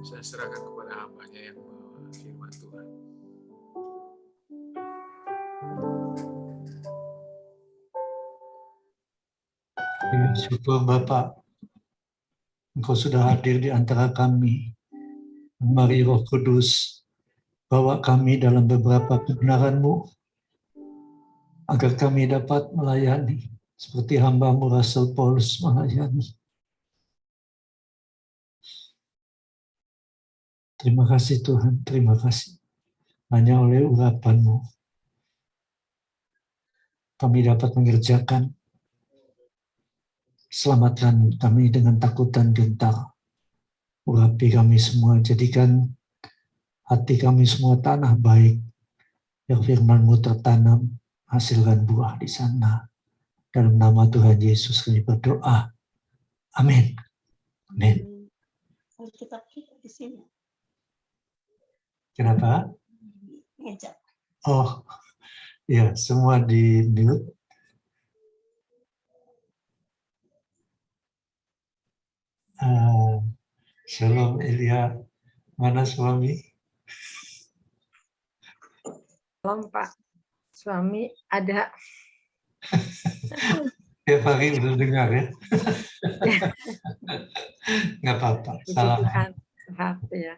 Saya serahkan kepada hamba-Nya yang membawa firman Tuhan. Syukur Bapa, Engkau sudah hadir di antara kami. Mari Roh Kudus, bawa kami dalam beberapa kebenaran-Mu, agar kami dapat melayani, seperti hamba-Mu Rasul Paulus melayani. Terima kasih Tuhan, terima kasih. Hanya oleh urapan-Mu kami dapat mengerjakan. Selamatkan kami dengan takut dan gentar. Urapi kami semua, jadikan hati kami semua tanah baik, yang firman-Mu tertanam, hasilkan buah di sana. Dalam nama Tuhan Yesus kami berdoa. Amin. Amin. Alkitab kita di sini. Kenapa? Meja. Oh, ya, semua di mute. Shalom Elia, mana suami? Shalom Pak, suami ada. Tiap hari udah dengar ya? Nggak apa-apa, salah. Tuhan, sehat ya.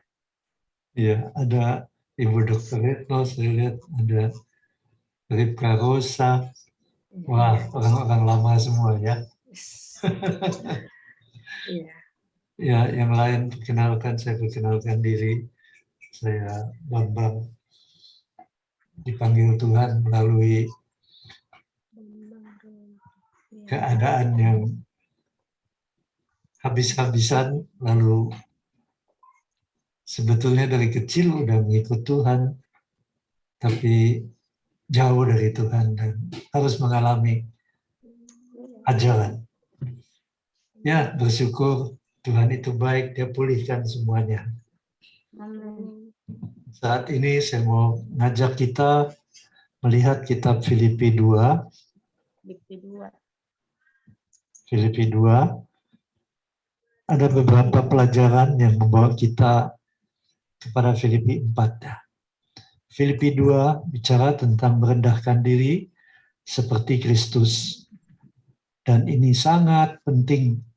Iya, ada Ibu Dokter Retno, saya lihat ada Ripka Rosa. Wah, orang-orang lama semua ya. Iya. Ya, yang lain saya perkenalkan diri. Saya Bambang, dipanggil Tuhan melalui keadaan yang habis-habisan, lalu sebetulnya dari kecil udah mengikut Tuhan, tapi jauh dari Tuhan dan harus mengalami ajaran. Ya, bersyukur Tuhan itu baik, Dia pulihkan semuanya. Saat ini saya mau ngajak kita melihat kitab Filipi 2. Filipi 2. Ada beberapa pelajaran yang membawa kita kepada Filipi 4. Filipi 2 bicara tentang merendahkan diri seperti Kristus. Dan ini sangat penting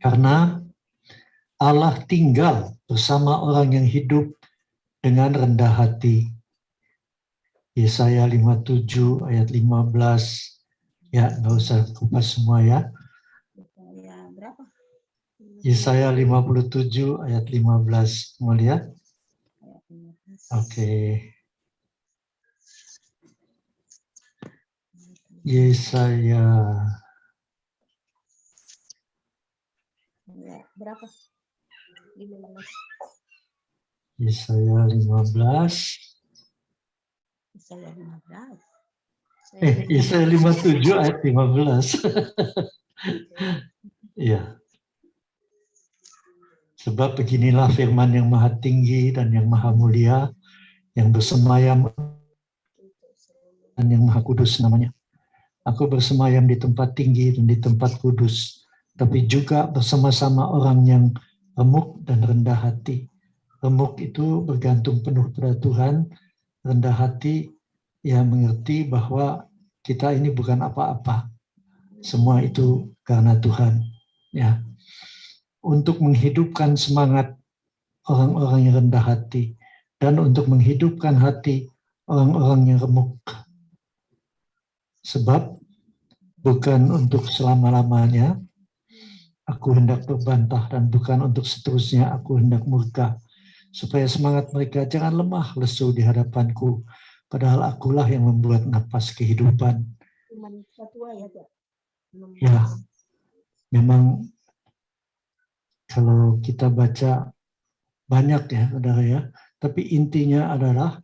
karena Allah tinggal bersama orang yang hidup dengan rendah hati. Yesaya 57 ayat 15. Ya, nggak usah kupas semua ya. Yesaya 57 ayat 15. Mau lihat? Oke. Yesaya. Berapa? Yesaya 15. Yesaya 57 ayat 15. Iya. Sebab beginilah firman yang maha tinggi dan yang maha mulia, yang bersemayam dan yang maha kudus namanya. Aku bersemayam di tempat tinggi dan di tempat kudus, tapi juga bersama-sama orang yang remuk dan rendah hati. Remuk itu bergantung penuh pada Tuhan, rendah hati ya mengerti bahwa kita ini bukan apa-apa. Semua itu karena Tuhan. Ya, untuk menghidupkan semangat orang-orang yang rendah hati dan untuk menghidupkan hati orang-orang yang remuk. Sebab bukan untuk selama-lamanya aku hendak berbantah dan bukan untuk seterusnya aku hendak murka, supaya semangat mereka jangan lemah lesu di hadapanku, padahal akulah yang membuat napas kehidupan. Ya, memang kalau kita baca banyak ya, saudara ya. Tapi intinya adalah,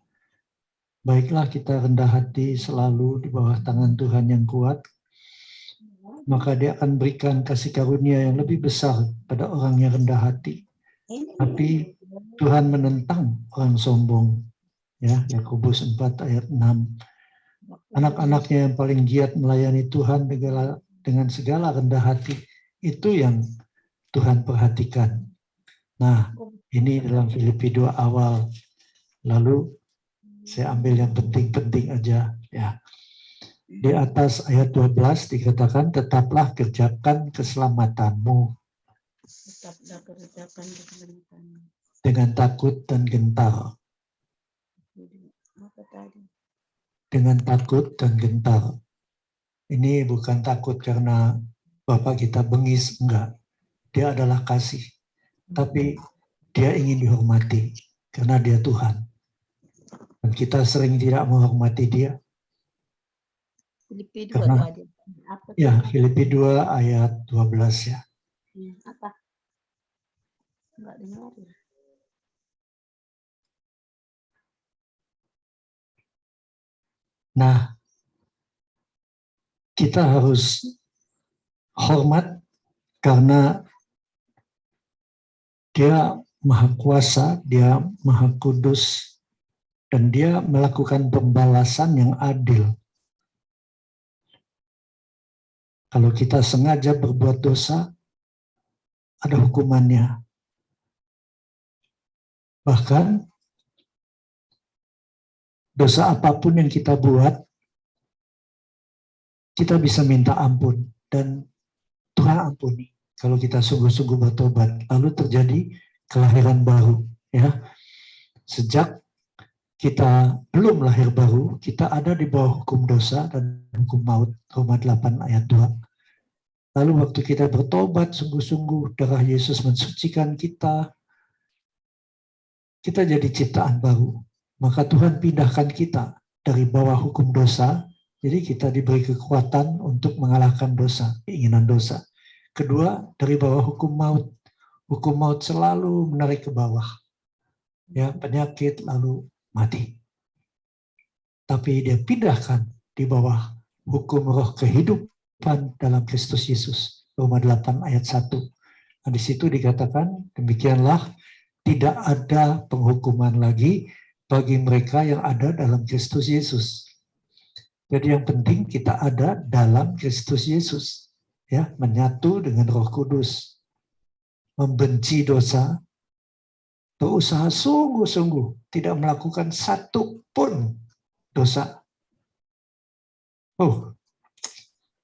baiklah kita rendah hati selalu di bawah tangan Tuhan yang kuat, maka Dia akan berikan kasih karunia yang lebih besar pada orang yang rendah hati. Tapi Tuhan menentang orang sombong. Ya, Yakobus 4 ayat 6. Anak-anaknya yang paling giat melayani Tuhan dengan segala rendah hati, itu yang Tuhan perhatikan. Nah, ini dalam Filipi 2 awal. Lalu saya ambil yang penting-penting aja ya. Di atas ayat 12 dikatakan, tetaplah kerjakan keselamatanmu Tetaplah kerjakan keselamatanmu. dengan takut dan gentar. Apa tadi? Dengan takut dan gentar. Ini bukan takut karena Bapak kita bengis, enggak. Dia adalah kasih. Tapi Dia ingin dihormati karena Dia Tuhan. Dan kita sering tidak menghormati Dia. Filipi 2 Karena, tadi. Apa ya, tadi? Filipi 2 ayat 12 ya. Apa? Enggak dengar ya. Nah, kita harus hormat karena Dia Maha Kuasa, Dia Maha Kudus, dan Dia melakukan pembalasan yang adil. Kalau kita sengaja berbuat dosa, ada hukumannya. Bahkan dosa apapun yang kita buat, kita bisa minta ampun dan Tuhan ampuni. Kalau kita sungguh-sungguh bertobat, lalu terjadi kelahiran baru. Ya, sejak kita belum lahir baru, kita ada di bawah hukum dosa dan hukum maut. Roma 8 ayat 2. Lalu waktu kita bertobat sungguh-sungguh, darah Yesus mensucikan kita, kita jadi ciptaan baru. Maka Tuhan pindahkan kita dari bawah hukum dosa, jadi kita diberi kekuatan untuk mengalahkan dosa, keinginan dosa. Kedua, dari bawah hukum maut. Hukum maut selalu menarik ke bawah. Ya, penyakit lalu mati. Tapi Dia pindahkan di bawah hukum roh kehidupan dalam Kristus Yesus. Roma 8 ayat 1. Nah, di situ dikatakan, demikianlah tidak ada penghukuman lagi bagi mereka yang ada dalam Kristus Yesus. Jadi yang penting kita ada dalam Kristus Yesus. Ya, menyatu dengan Roh Kudus, membenci dosa, berusaha sungguh-sungguh tidak melakukan satu pun dosa. Oh,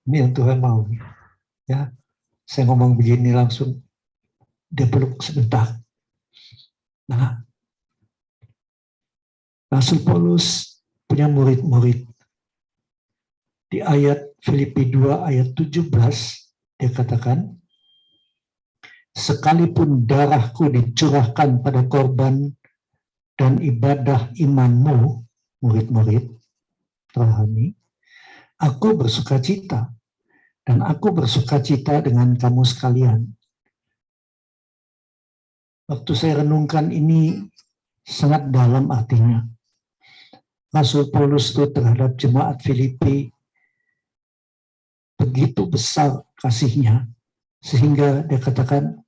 ini yang Tuhan mau. Ya, saya ngomong begini langsung dia peluk sebentar. Nah, Rasul Paulus punya murid-murid. Di ayat Filipi 2 ayat 17 dia katakan, sekalipun darahku dicurahkan pada korban dan ibadah imanmu, murid-murid rohani, aku bersukacita dan aku bersukacita dengan kamu sekalian. Waktu saya renungkan ini sangat dalam artinya. Rasul Paulus itu terhadap jemaat Filipi begitu besar kasihnya, sehingga dia katakan,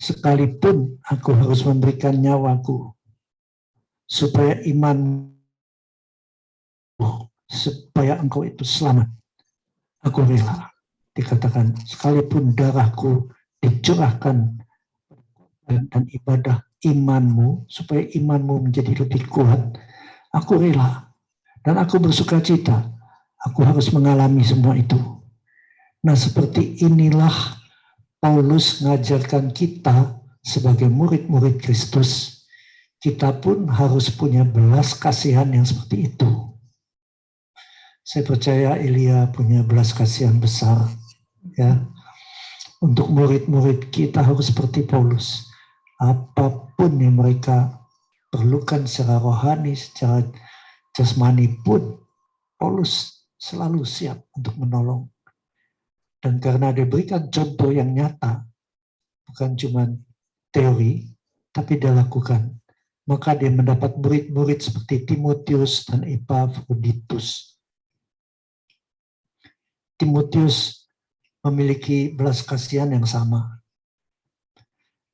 sekalipun aku harus memberikan nyawaku, supaya iman, supaya engkau itu selamat, aku rela. Dikatakan, sekalipun darahku dicurahkan dan ibadah imanmu, supaya imanmu menjadi lebih kuat, aku rela. Dan aku bersukacita, aku harus mengalami semua itu. Nah, seperti inilah Paulus mengajarkan kita sebagai murid-murid Kristus. Kita pun harus punya belas kasihan yang seperti itu. Saya percaya Elia punya belas kasihan besar. Ya, untuk murid-murid kita harus seperti Paulus. Apapun yang mereka perlukan secara rohani, secara jasmani pun, Paulus selalu siap untuk menolong. Dan karena diberikan contoh yang nyata, bukan cuma teori, tapi dia lakukan. Maka dia mendapat murid-murid seperti Timotius dan Epaphroditus. Timotius memiliki belas kasihan yang sama.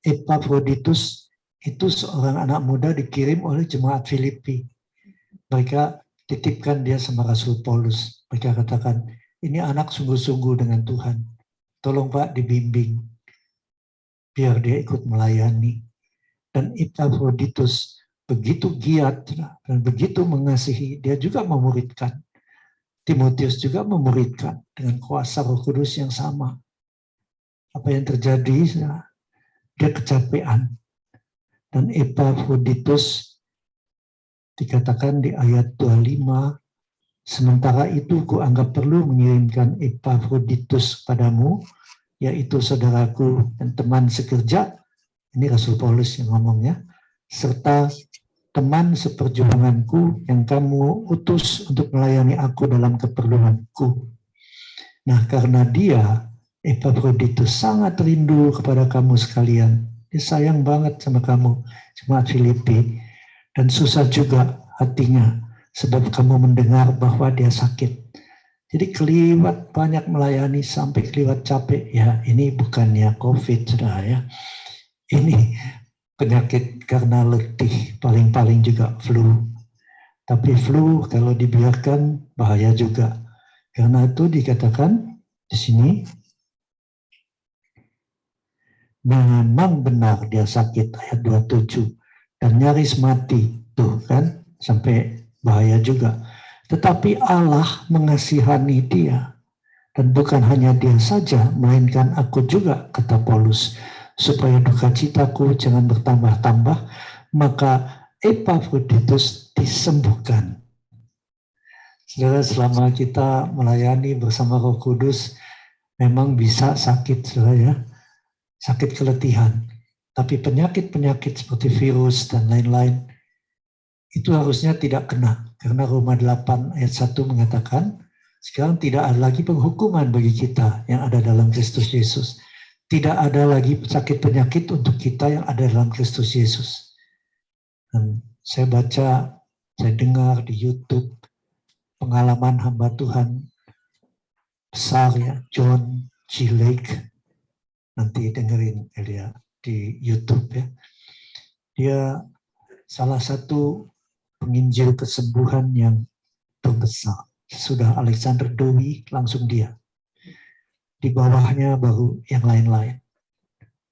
Epaphroditus itu seorang anak muda dikirim oleh jemaat Filipi. Mereka titipkan dia sama Rasul Paulus. Mereka katakan, ini anak sungguh-sungguh dengan Tuhan. Tolong Pak dibimbing, biar dia ikut melayani. Dan Epaphroditus begitu giat dan begitu mengasihi, dia juga memuridkan. Timotius juga memuridkan dengan kuasa Roh Kudus yang sama. Apa yang terjadi? Dia kecapean. Dan Epaphroditus dikatakan di ayat 25, sementara itu kuanggap perlu mengirimkan Epaphroditus kepadamu, yaitu saudaraku dan teman sekerja, ini Rasul Paulus yang ngomongnya, serta teman seperjuanganku yang kamu utus untuk melayani aku dalam keperluanku. Nah, karena dia, Epaphroditus sangat rindu kepada kamu sekalian. Dia sayang banget sama kamu, jemaat Filipi. Dan susah juga hatinya, sebab kamu mendengar bahwa dia sakit. Jadi keliwat banyak melayani sampai keliwat capek. Ya, ini bukannya COVID, sudah ya. Ini penyakit karena letih, paling-paling juga flu. Tapi flu kalau dibiarkan bahaya juga. Karena itu dikatakan di sini, memang benar dia sakit, ayat 27, dan nyaris mati, tuh kan, sampai bahaya juga. Tetapi Allah mengasihani dia, dan bukan hanya dia saja, melainkan aku juga, kata Paulus, supaya duka citaku jangan bertambah-tambah, maka Epaphroditus disembuhkan. Saudara, selama kita melayani bersama Roh Kudus, memang bisa sakit, saudara ya, sakit keletihan. Tapi penyakit-penyakit seperti virus dan lain-lain, itu harusnya tidak kena. Karena Roma 8 ayat 1 mengatakan, sekarang tidak ada lagi penghukuman bagi kita yang ada dalam Kristus Yesus. Tidak ada lagi sakit penyakit untuk kita yang ada dalam Kristus Yesus. Dan saya baca, saya dengar di YouTube, pengalaman hamba Tuhan besar ya, John G. Lake. Nanti dengerin Elia di YouTube ya. Dia salah satu penginjil kesembuhan yang terbesar. Sudah Alexander Dowie, langsung dia. Di bawahnya baru yang lain-lain.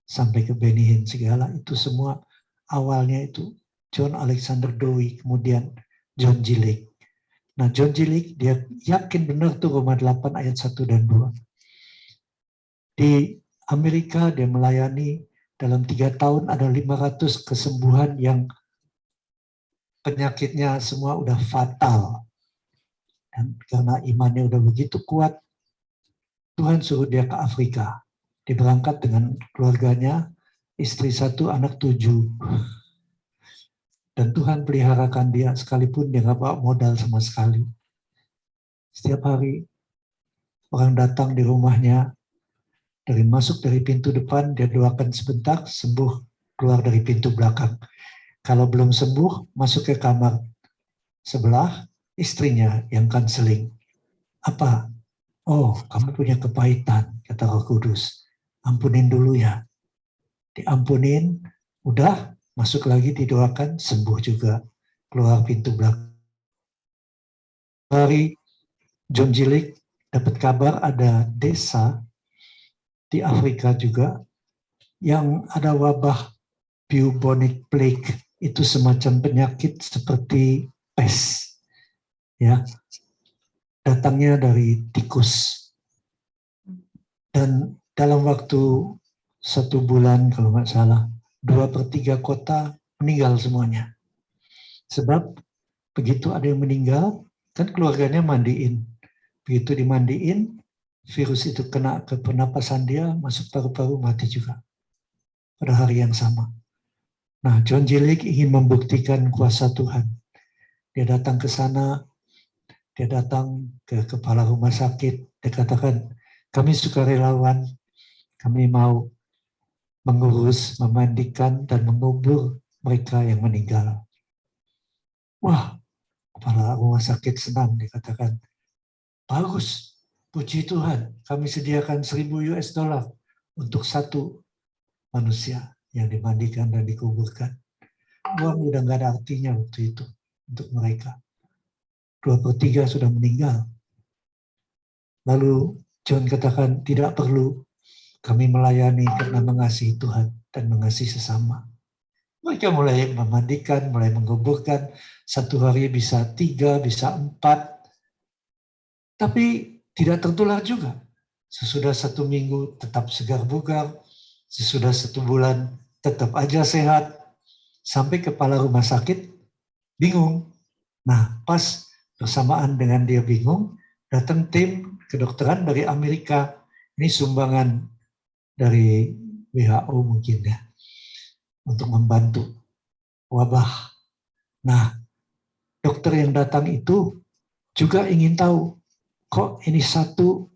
Sampai ke Benny Hinn segala, itu semua awalnya itu John Alexander Dowie, kemudian John G. Lake. Nah, John G. Lake, dia yakin benar tuh Roma 8 ayat 1 dan 2. Di Amerika dia melayani dalam 3 tahun ada 500 kesembuhan yang penyakitnya semua udah fatal. Dan karena imannya udah begitu kuat, Tuhan suruh dia ke Afrika. Dia berangkat dengan keluarganya, istri 1, anak 7. Dan Tuhan peliharakan dia sekalipun dia nggak bawa modal sama sekali. Setiap hari orang datang di rumahnya, masuk dari pintu depan, dia doakan sebentar, sembuh, keluar dari pintu belakang. Kalau belum sembuh, masuk ke kamar sebelah, istrinya yang konseling. Apa? Oh, kamu punya kepahitan, kata Roh Kudus. Ampunin dulu ya. Diampunin, udah, masuk lagi didoakan, sembuh juga. Keluar pintu belakang. Hari John G. Lake dapat kabar ada desa di Afrika juga yang ada wabah bubonic plague, itu semacam penyakit seperti pes, ya, datangnya dari tikus. Dan dalam waktu 1 bulan kalau nggak salah, 2/3 kota meninggal semuanya. Sebab begitu ada yang meninggal, kan keluarganya mandiin. Begitu dimandiin, virus itu kena ke pernapasan dia, masuk paru-paru, mati juga. Pada hari yang sama. Nah, John G. Lake ingin membuktikan kuasa Tuhan. Dia datang ke sana, dia datang ke kepala rumah sakit, dia katakan, kami sukarelawan, kami mau mengurus, memandikan, dan mengubur mereka yang meninggal. Wah, kepala rumah sakit senang, dikatakan, bagus, puji Tuhan, kami sediakan $1.000 untuk satu manusia yang dimandikan dan dikuburkan. Uang udah nggak ada artinya waktu itu untuk mereka. 2/3 sudah meninggal. Lalu John katakan, tidak perlu, kami melayani karena mengasihi Tuhan dan mengasihi sesama. Mereka mulai memandikan, mulai menguburkan. Satu hari bisa 3, bisa 4. Tapi tidak tertular juga. Sesudah 1 minggu tetap segar bugar. Sesudah 1 bulan tetap aja sehat. Sampai kepala rumah sakit bingung. Nah, pas bersamaan dengan dia bingung, datang tim kedokteran dari Amerika. Ini sumbangan dari WHO mungkin ya, untuk membantu wabah. Nah, dokter yang datang itu juga ingin tahu, kok ini satu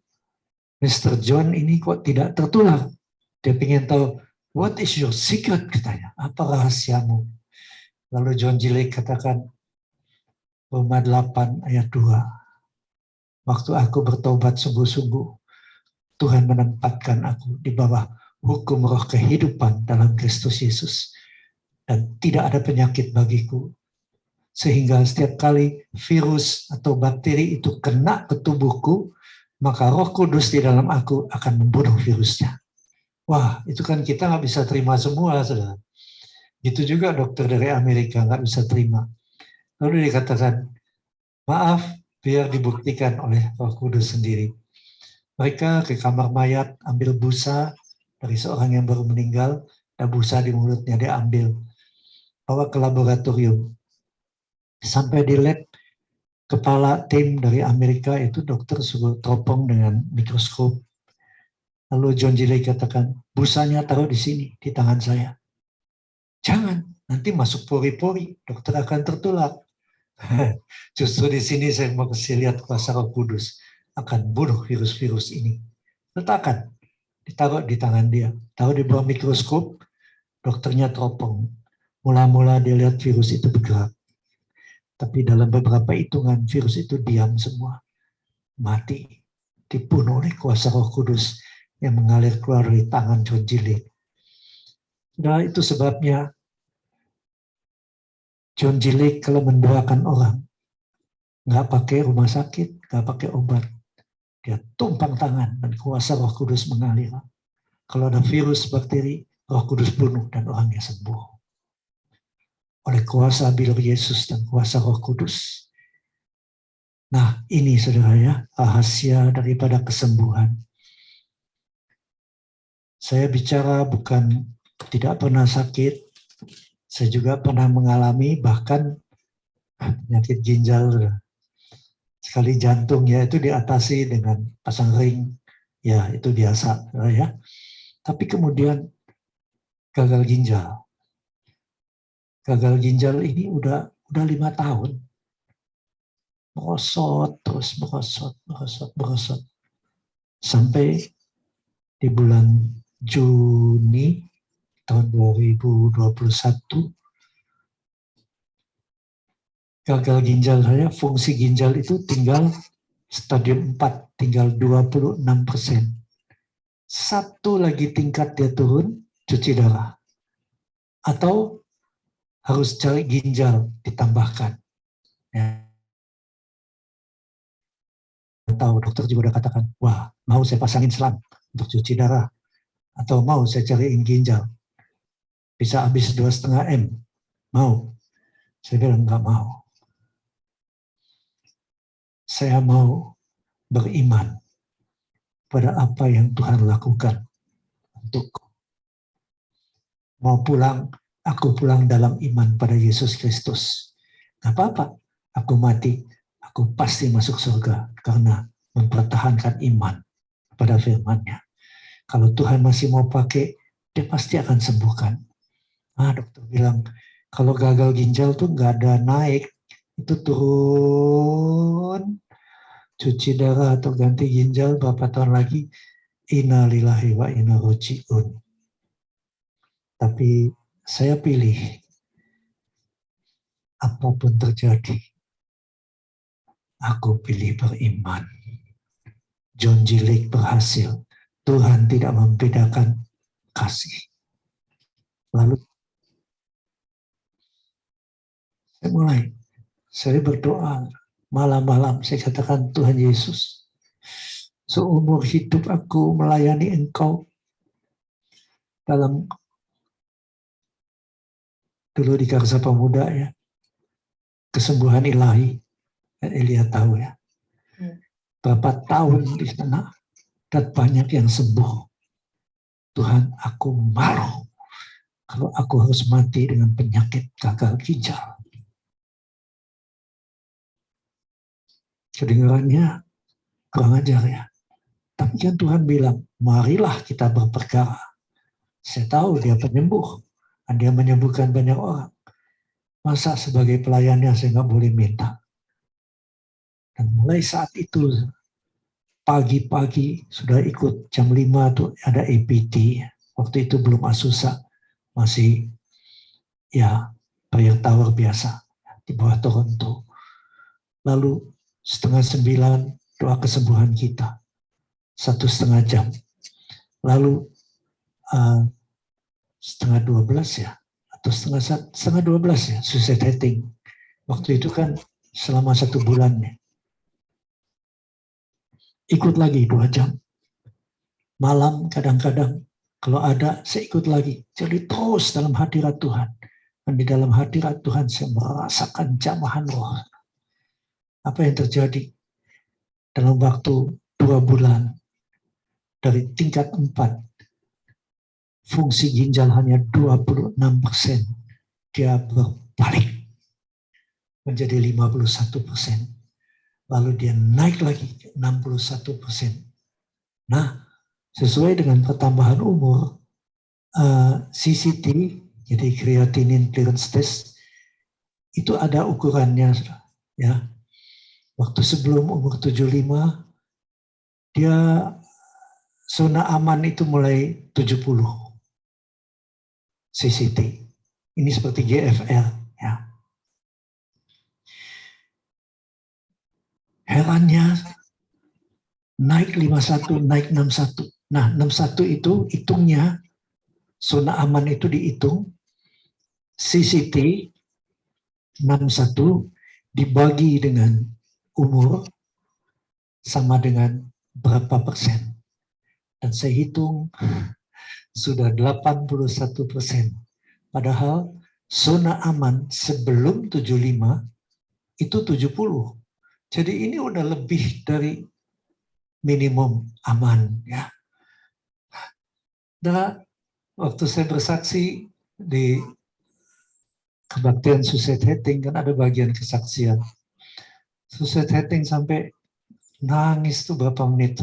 Mr. John ini kok tidak tertular. Dia ingin tahu, what is your secret, katanya, apa rahasiamu? Lalu John G. Lake katakan, Roma 8 ayat 2, waktu aku bertobat sungguh-sungguh, Tuhan menempatkan aku di bawah hukum roh kehidupan dalam Kristus Yesus. Dan tidak ada penyakit bagiku. Sehingga setiap kali virus atau bakteri itu kena ke tubuhku, maka Roh Kudus di dalam aku akan membunuh virusnya. Wah, itu kan kita nggak bisa terima semua, saudara. Gitu juga dokter dari Amerika nggak bisa terima. Lalu dikatakan, maaf, biar dibuktikan oleh Roh Kudus sendiri. Mereka ke kamar mayat, ambil busa dari seorang yang baru meninggal, dan busa di mulutnya diambil, bawa ke laboratorium. Sampai di lab, kepala tim dari Amerika itu dokter suruh teropong dengan mikroskop. Lalu John G. Lake katakan, busanya taruh di sini, di tangan saya. Jangan, nanti masuk pori-pori, dokter akan tertular. Justru di sini saya mau kasih lihat kuasa Roh Kudus akan bunuh virus-virus ini. Letakkan, ditaruh di tangan dia. Taruh di bawah mikroskop, dokternya teropong. Mula-mula dia lihat virus itu bergerak. Tapi dalam beberapa hitungan virus itu diam semua. Mati. Dibunuh oleh kuasa Roh Kudus yang mengalir keluar dari tangan John G. Lake. Nah, itu sebabnya John G. Lake kalau mendoakan orang, nggak pakai rumah sakit, nggak pakai obat. Dia tumpang tangan dan kuasa Roh Kudus mengalir. Kalau ada virus, bakteri, Roh Kudus bunuh dan orangnya sembuh. Oleh kuasa bir Yesus dan kuasa Roh Kudus. Nah, ini saudara ya, rahasia daripada kesembuhan. Saya bicara bukan tidak pernah sakit, saya juga pernah mengalami bahkan penyakit ginjal. Sekali jantung ya itu diatasi dengan pasang ring, ya itu biasa ya. Tapi kemudian gagal ginjal. Gagal ginjal ini udah 5 tahun. Merosot, terus merosot. Sampai di bulan Juni tahun 2021, gagal ginjal saya, fungsi ginjal itu tinggal stadium 4, tinggal 26%. Satu lagi tingkat dia turun, cuci darah. Atau harus cari ginjal ditambahkan. Ya. Atau dokter juga udah katakan, wah mau saya pasangin selang untuk cuci darah. Atau mau saya cariin ginjal. Bisa habis 2,5 M. Mau. Saya bilang enggak mau. Saya mau beriman pada apa yang Tuhan lakukan untukku. Mau pulang, aku pulang dalam iman pada Yesus Kristus. Gak apa-apa, aku mati, aku pasti masuk surga karena mempertahankan iman pada firman-Nya. Kalau Tuhan masih mau pakai, dia pasti akan sembuhkan. Dokter bilang, kalau gagal ginjal tuh gak ada naik, itu turun, cuci darah atau ganti ginjal berapa tahun lagi, innalillahi wa inna roji'un. Tapi saya pilih apapun terjadi, aku pilih beriman. John G. Lake berhasil. Tuhan tidak membedakan kasih. Lalu saya berdoa malam-malam, saya katakan, Tuhan Yesus, seumur hidup aku melayani Engkau dalam dulu di Karsa Pemuda ya, kesembuhan ilahi, Elia tahu ya, berapa tahun di sana dan banyak yang sembuh. Tuhan, aku malu kalau aku harus mati dengan penyakit gagal ginjal. Kedengarannya kurang ajar ya. Tapi kan Tuhan bilang, marilah kita berperkara. Saya tahu dia penyembuh. Dan dia menyembuhkan banyak orang. Masa sebagai pelayannya saya nggak boleh minta. Dan mulai saat itu, pagi-pagi sudah ikut jam 5 tuh ada APT. Waktu itu belum Asusa. Masih ya proyek tower biasa di bawah Toronto. Lalu 8:30 doa kesembuhan kita. 1,5 jam. Lalu 11:30 ya, atau setengah 12 ya, suicide hitting. Waktu itu kan selama 1 bulan ya. Ikut lagi 2 jam. Malam kadang-kadang kalau ada saya ikut lagi. Jadi terus dalam hadirat Tuhan. Dan di dalam hadirat Tuhan saya merasakan jamahan roh. Apa yang terjadi? Dalam waktu 2 bulan, dari tingkat 4, fungsi ginjal hanya 26%. Dia berbalik menjadi 51%. Lalu dia naik lagi ke 61%. Nah, sesuai dengan pertambahan umur, CCT, jadi creatinine clearance test, itu ada ukurannya. Ya. Waktu sebelum umur 75, dia zona aman itu mulai 70 CCT. Ini seperti GFR. Ya. Herannya naik 51, naik 61. Nah, 61 itu hitungnya, zona aman itu dihitung, CCT 61 dibagi dengan umur sama dengan berapa persen. Dan saya hitung sudah 81%. Padahal zona aman sebelum 75 itu 70. Jadi ini udah lebih dari minimum aman ya. Nah, waktu saya bersaksi di kebaktian suicide hitting kan ada bagian kesaksian. Suicide hitting sampai nangis tuh berapa menit.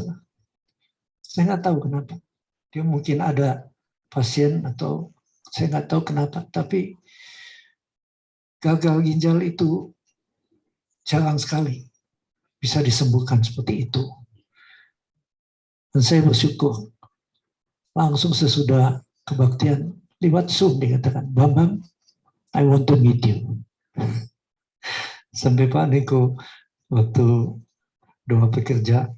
Saya nggak tahu kenapa. Dia mungkin ada pasien atau saya nggak tahu kenapa. Tapi gagal ginjal itu jarang sekali bisa disembuhkan seperti itu. Dan saya bersyukur. Langsung sesudah kebaktian lewat Zoom dikatakan, Bambang, I want to meet you. Sampai Pak Niko waktu doa pekerja,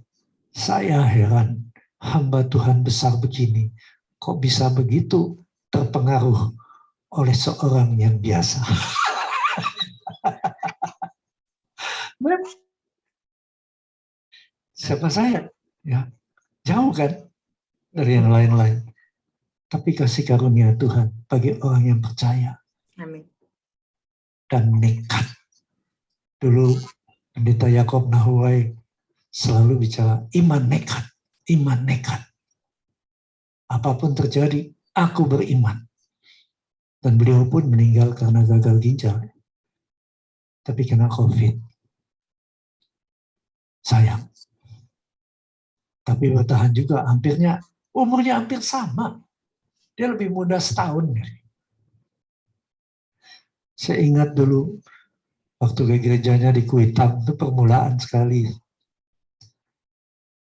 saya heran, hamba Tuhan besar begini, kok bisa begitu terpengaruh oleh seorang yang biasa. Siapa saya? Ya, jauh kan dari yang lain-lain. Tapi kasih karunia Tuhan bagi orang yang percaya. Amin. Dan nekat. Dulu Pendeta Yakob Nahuai selalu bicara iman nekat, iman nekat. Apapun terjadi, aku beriman. Dan beliau pun meninggal karena gagal ginjal. Tapi kena COVID. Sayang. Tapi bertahan juga, umurnya hampir sama. Dia lebih muda setahun. Saya ingat dulu, waktu ke gerejanya di Kuitang, itu permulaan sekali.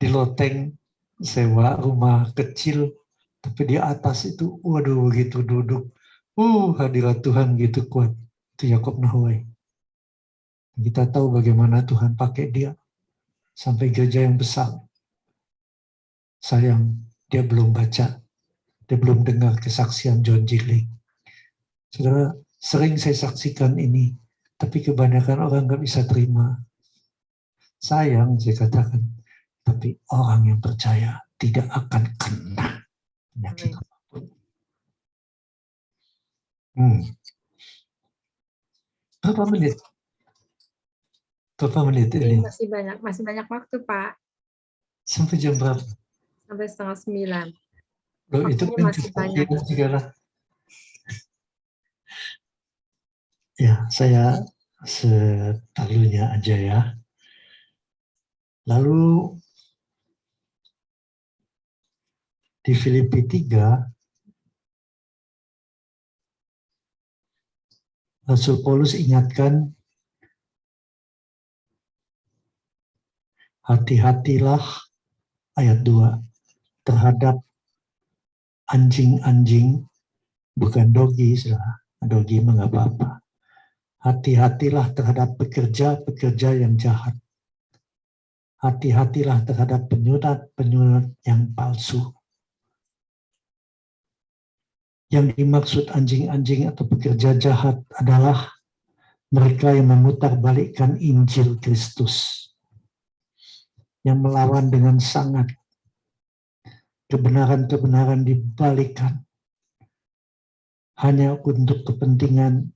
Di Loteng, sewa rumah kecil, Tapi di atas itu, waduh, begitu duduk, hadirat Tuhan gitu kuat. Itu Yakob Nahway. Kita tahu bagaimana Tuhan pakai dia sampai gereja yang besar. Sayang, dia belum baca, dia belum dengar kesaksian John Gilling. Saudara, sering saya saksikan ini, tapi kebanyakan orang nggak bisa terima. Sayang, saya katakan, tapi orang yang percaya tidak akan kena penyakit apapun. Berapa menit? Berapa menit ini? Masih banyak waktu, Pak. Sampai jam berapa? Sampai 8:30. Loh, itu Waktunya kan masih banyak. segala. Ya, saya setalunya aja ya. Lalu di Filipi 3, Rasul Paulus ingatkan, hati-hatilah, ayat 2, terhadap anjing-anjing, bukan dogi, dogi mah nggak apa-apa. Hati-hatilah terhadap pekerja-pekerja yang jahat. Hati-hatilah terhadap penyunat-penyunat yang palsu. Yang dimaksud anjing-anjing atau pekerja jahat adalah mereka yang memutarbalikkan Injil Kristus, yang melawan dengan sangat kebenaran-kebenaran dibalikkan hanya untuk kepentingan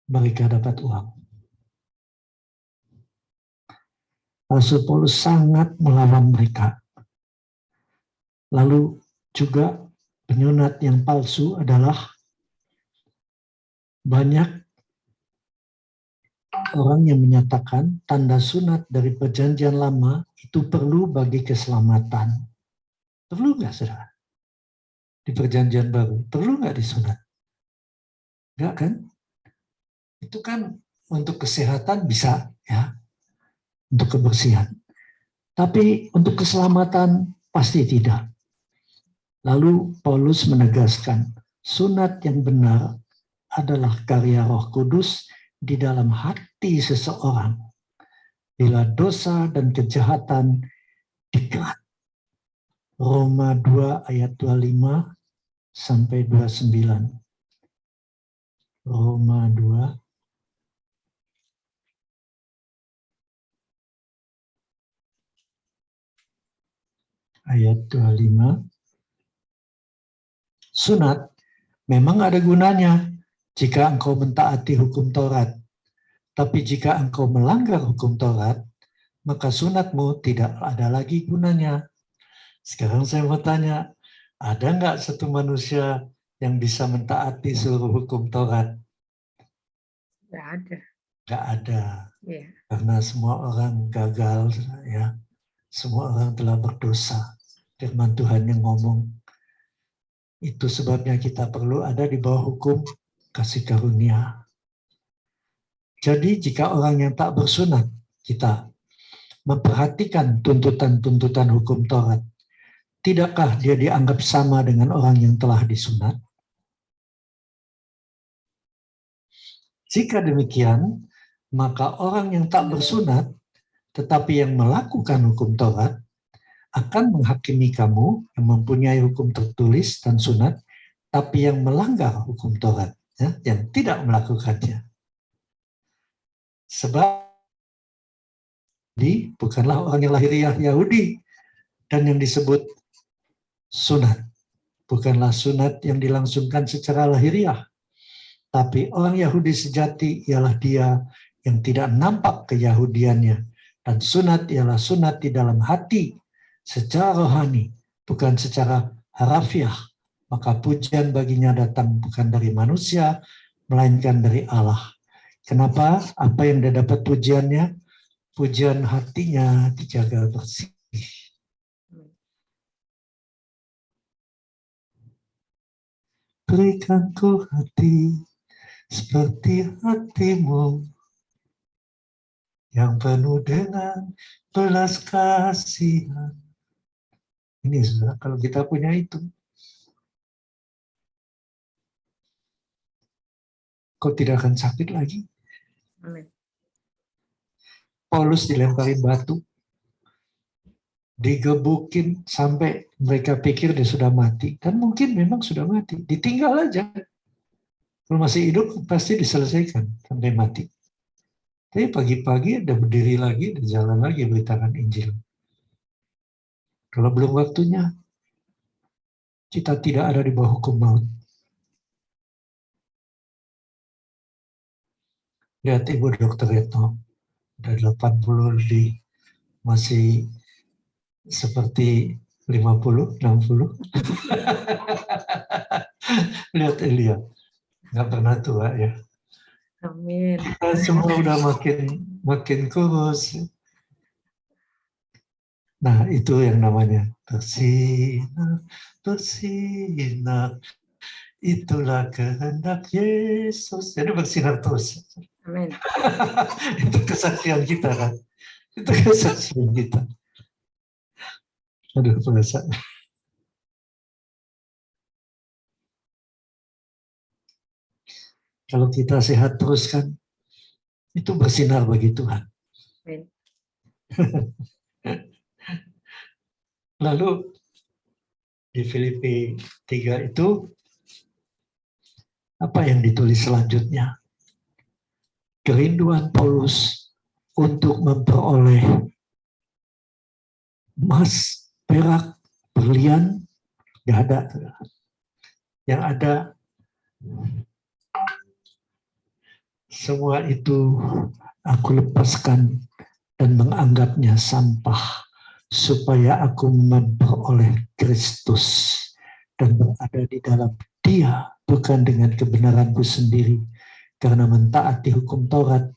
mereka dapat uang. Rasul Paulus sangat melawan mereka. Lalu juga penyunat yang palsu adalah banyak orang yang menyatakan tanda sunat dari perjanjian lama itu perlu bagi keselamatan. Perlu nggak, saudara? Di perjanjian baru, perlu nggak disunat? Nggak kan? Itu kan untuk kesehatan bisa, ya, untuk kebersihan. Tapi untuk keselamatan pasti tidak. Lalu Paulus menegaskan, sunat yang benar adalah karya Roh Kudus di dalam hati seseorang. Bila dosa dan kejahatan digelar. Roma 2 ayat 25 sampai 29. Roma 2 ayat 25. Sunat memang ada gunanya jika engkau mentaati hukum Taurat. Tapi jika engkau melanggar hukum Taurat, maka sunatmu tidak ada lagi gunanya. Sekarang saya mau tanya, ada nggak satu manusia yang bisa mentaati seluruh hukum Taurat? Nggak ada. Nggak ada. Yeah. Karena semua orang gagal, ya. Semua orang telah berdosa. Firman Tuhan yang ngomong. Itu sebabnya kita perlu ada di bawah hukum kasih karunia. Jadi jika orang yang tak bersunat, kita memperhatikan tuntutan-tuntutan hukum Taurat, tidakkah dia dianggap sama dengan orang yang telah disunat? Jika demikian, maka orang yang tak bersunat, tetapi yang melakukan hukum Taurat, akan menghakimi kamu yang mempunyai hukum tertulis dan sunat, tapi yang melanggar hukum Taurat, ya, yang tidak melakukannya. Sebab bukanlah orang yang lahiriah Yahudi dan yang disebut sunat. Bukanlah sunat yang dilangsungkan secara lahiriah. Tapi orang Yahudi sejati ialah dia yang tidak nampak keyahudiannya. Dan sunat ialah sunat di dalam hati secara rohani, bukan secara harafiah. Maka pujian baginya datang bukan dari manusia, melainkan dari Allah. Kenapa? Apa yang dia dapat pujiannya? Pujian hatinya dijaga bersih. Berikan ku hati seperti hatimu yang penuh dengan belas kasihan. Ini saudara, kalau kita punya itu, kau tidak akan sakit lagi. Amin. Paulus dilempari batu, digebukin sampai mereka pikir dia sudah mati. Dan mungkin memang sudah mati. Ditinggal aja. Kalau masih hidup pasti diselesaikan sampai mati. Tapi pagi-pagi ada berdiri lagi, ada jalan lagi beritakan Injil. Kalau belum waktunya, kita tidak ada di bawah hukum maut. Lihat Ibu Dokter Retno, udah 80 lebih, masih seperti 50, 60. Lihat Elia, nggak pernah tua ya. Amin. Kita semua udah makin kurus. Nah, itu yang namanya bersinar, bersinar. Itulah kehendak Yesus. Jadi bersinar terus. Amin. Itu kesaksian kita kan. Itu kesaksian kita. Aduh, perasaan. Kalau kita sehat terus kan, itu bersinar bagi Tuhan. Amin. Lalu di Filipi 3 itu, apa yang ditulis selanjutnya? Kerinduan Paulus untuk memperoleh emas, perak, berlian, nggak ada. Yang ada, semua itu aku lepaskan dan menganggapnya sampah, supaya aku memperoleh Kristus dan berada di dalam Dia, bukan dengan kebenaranku sendiri karena mentaati hukum Taurat,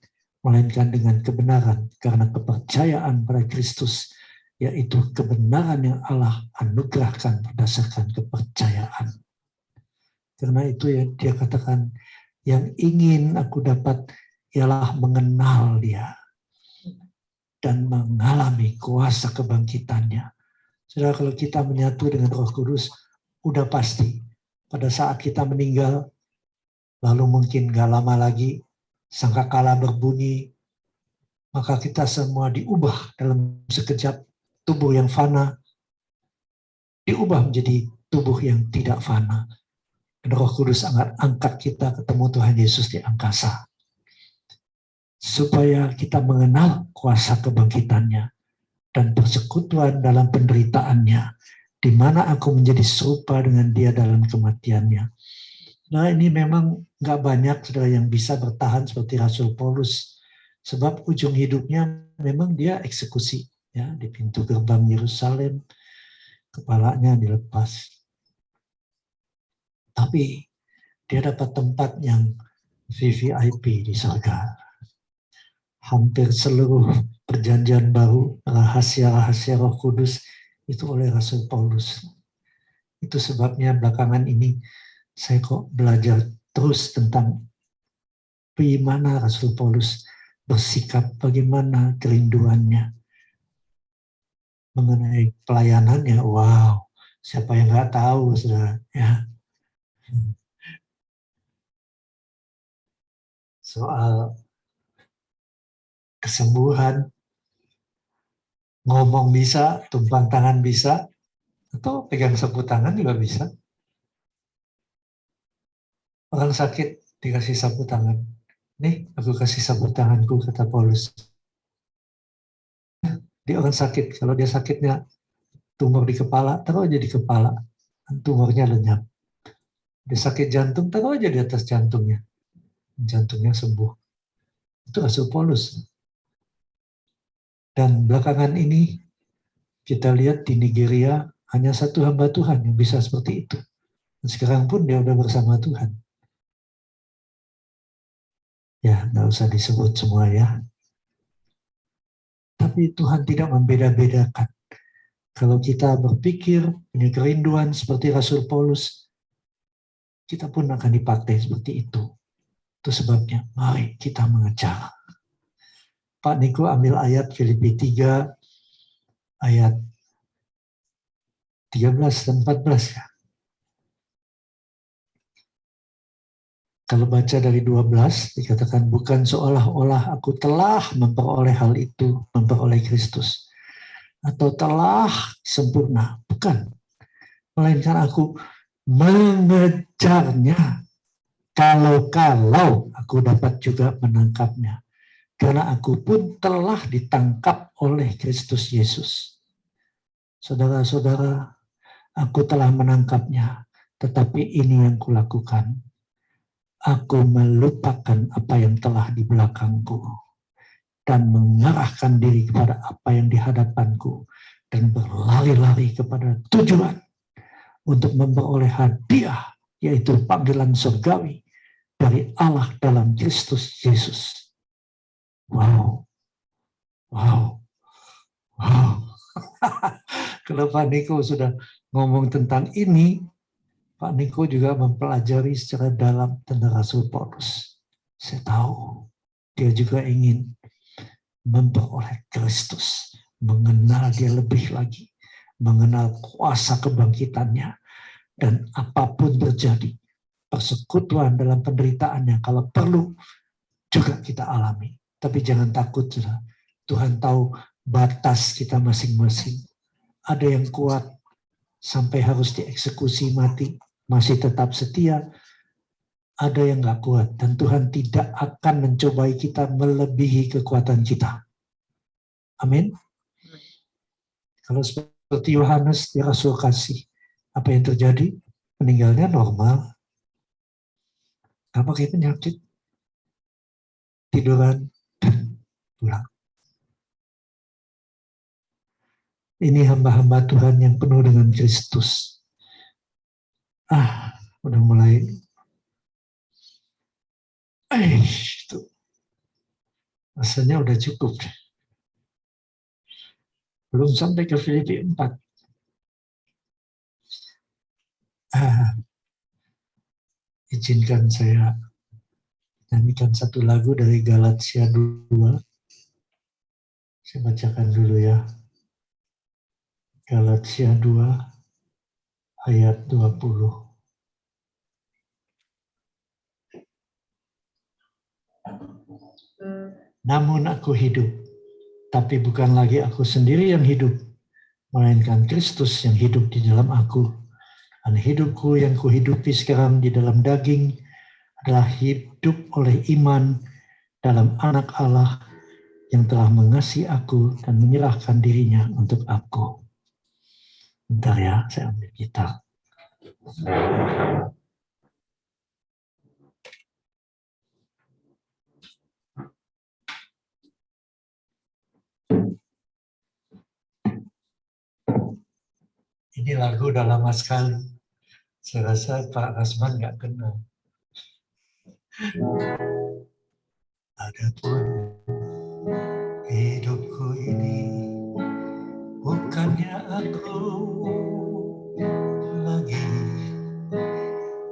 melainkan dengan kebenaran karena kepercayaan pada Kristus, yaitu kebenaran yang Allah anugerahkan berdasarkan kepercayaan. Karena itu yang dia katakan, yang ingin aku dapat ialah mengenal Dia dan mengalami kuasa kebangkitannya. Saudara, kalau kita menyatu dengan Roh Kudus, udah pasti pada saat kita meninggal, lalu mungkin gak lama lagi sangkakala berbunyi, maka kita semua diubah dalam sekejap, tubuh yang fana diubah menjadi tubuh yang tidak fana. Dan Roh Kudus angkat kita ketemu Tuhan Yesus di angkasa, supaya kita mengenal kuasa kebangkitannya dan persekutuan dalam penderitaannya, di mana aku menjadi serupa dengan Dia dalam kematiannya. Nah, ini memang nggak banyak saudara yang bisa bertahan seperti Rasul Paulus, sebab ujung hidupnya memang dia eksekusi ya di pintu gerbang Yerusalem, kepalanya dilepas. Tapi dia dapat tempat yang VVIP di surga. Hampir seluruh perjanjian baru, rahasia-rahasia Roh Kudus itu oleh Rasul Paulus. Itu sebabnya belakangan ini saya kok belajar terus tentang bagaimana Rasul Paulus bersikap, bagaimana kerinduannya mengenai pelayanannya. Wow, siapa yang nggak tahu, saudara? Ya. Soal kesembuhan, ngomong bisa, tumpang tangan bisa, atau pegang sapu tangan juga bisa. Orang sakit dikasih sapu tangan. Nih, aku kasih sapu tanganku, kata Paulus. Dia orang sakit, kalau dia sakitnya tumor di kepala, taruh aja di kepala, tumornya lenyap. Dia sakit jantung, taruh aja di atas jantungnya, jantungnya sembuh. Itu Rasul Paulus. Dan belakangan ini kita lihat di Nigeria hanya satu hamba Tuhan yang bisa seperti itu. Dan sekarang pun dia udah bersama Tuhan. Ya, nggak usah disebut semua ya. Tapi Tuhan tidak membeda-bedakan. Kalau kita berpikir, punya kerinduan seperti Rasul Paulus, kita pun akan dipakai seperti itu. Itu sebabnya, mari kita mengejar. Pak Niko ambil ayat Filipi 3, ayat 13 dan 14 ya. Kalau baca dari 12 dikatakan bukan seolah-olah aku telah memperoleh hal itu, memperoleh Kristus atau telah sempurna, bukan. Melainkan aku mengejarnya kalau aku dapat juga menangkapnya. Karena aku pun telah ditangkap oleh Kristus Yesus. Saudara-saudara, aku telah menangkapnya, tetapi ini yang kulakukan. Aku melupakan apa yang telah di belakangku dan mengarahkan diri kepada apa yang di hadapanku dan berlari-lari kepada tujuan untuk memperoleh hadiah, yaitu panggilan surgawi dari Allah dalam Kristus Yesus. Wow. Kalau Pak Niko sudah ngomong tentang ini, Pak Niko juga mempelajari secara dalam tentang Rasul Paulus. Saya tahu dia juga ingin memperoleh Kristus, mengenal dia lebih lagi, mengenal kuasa kebangkitannya, dan apapun terjadi, persekutuan dalam penderitaannya kalau perlu juga kita alami. Tapi jangan takut, saudara. Tuhan tahu batas kita masing-masing. Ada yang kuat sampai harus dieksekusi mati, masih tetap setia. Ada yang nggak kuat, dan Tuhan tidak akan mencobai kita melebihi kekuatan kita. Amin. Kalau seperti Yohanes di Rasul kasih, apa yang terjadi? Meninggalnya normal. Gak pakai penyakit. Tiduran dan pulang. Ini hamba-hamba Tuhan yang penuh dengan Kristus. Udah mulai. Itu. Rasanya udah cukup. Belum sampai ke Filipi 4. Izinkan saya nyanyikan satu lagu dari Galatia 2. Saya bacakan dulu ya. Galatia 2 ayat 20. Namun aku hidup, tapi bukan lagi aku sendiri yang hidup, melainkan Kristus yang hidup di dalam aku. Dan hidupku yang kuhidupi sekarang di dalam daging adalah hidup oleh iman dalam Anak Allah yang telah mengasihi aku dan menyerahkan dirinya untuk aku. Bentar ya, saya ambil gitar. Ini lagu udah lama sekali. Saya rasa Pak Rasman nggak kenal. Adapun hidupku ini bukannya aku lagi,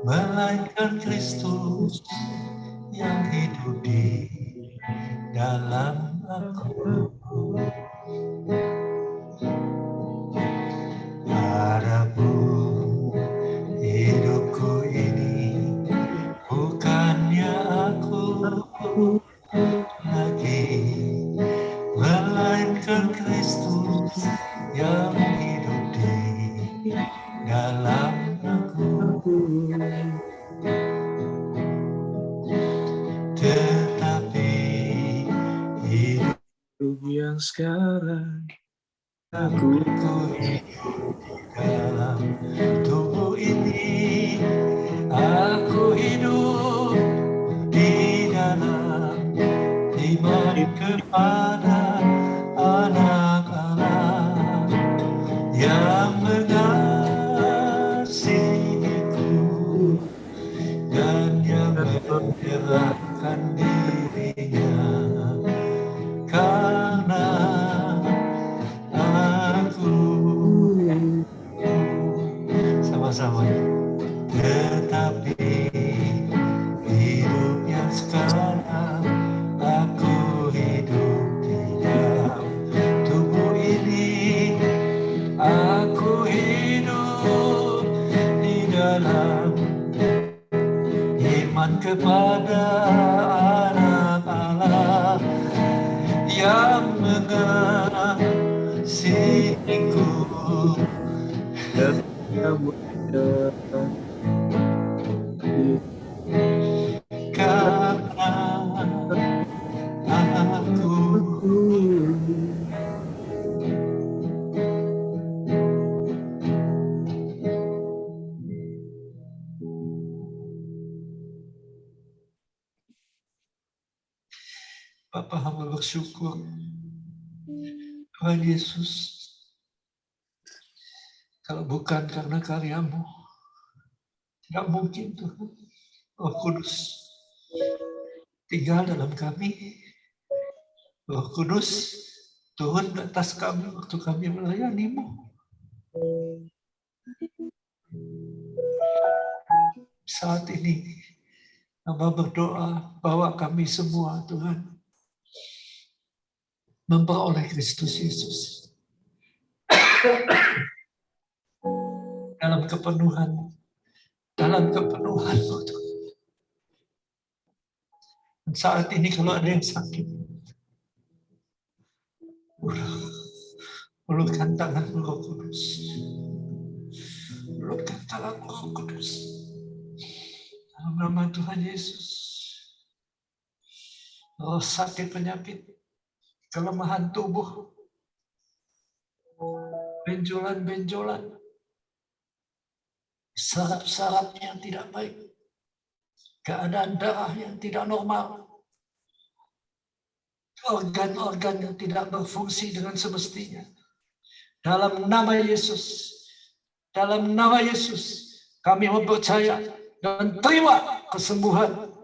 melainkan Kristus yang hidup di dalam aku. Adapun hidupku ini bukannya aku lagi, melainkan Kristus yang hidup di dalam aku. Tetapi hidup yang sekarang aku hidup di dalam tubuh ini. Aku hidup di dalam iman kepada Anak Allah yang mengasihiku dan yang menyerahkan dirinya karena aku. Sama-sama. Tetapi hidup yang sekarang aku hidup di dalam tubuh ini. Aku hidup Firman kepada anak Allah yang mengasihiku, karena aku Bapa, hamba bersyukur Tuhan Yesus, kalau bukan karena karya-Mu tidak mungkin Tuhan. Roh Kudus tinggal dalam kami. Roh Kudus turun ke atas kami waktu kami melayani-Mu. Saat ini hamba berdoa bahwa kami semua Tuhan memperoleh Kristus Yesus dalam kepenuhan Tuhan. Dan saat ini kalau ada yang sakit, ulurkan tangan Roh Kudus. Ulurkan tangan Roh Kudus. Dalam nama Tuhan Yesus. Roh sakit, penyakit, kelemahan tubuh, benjolan-benjolan, saraf-saraf yang tidak baik, keadaan darah yang tidak normal, organ-organ yang tidak berfungsi dengan semestinya. Dalam nama Yesus, kami mempercaya dan terima kesembuhan.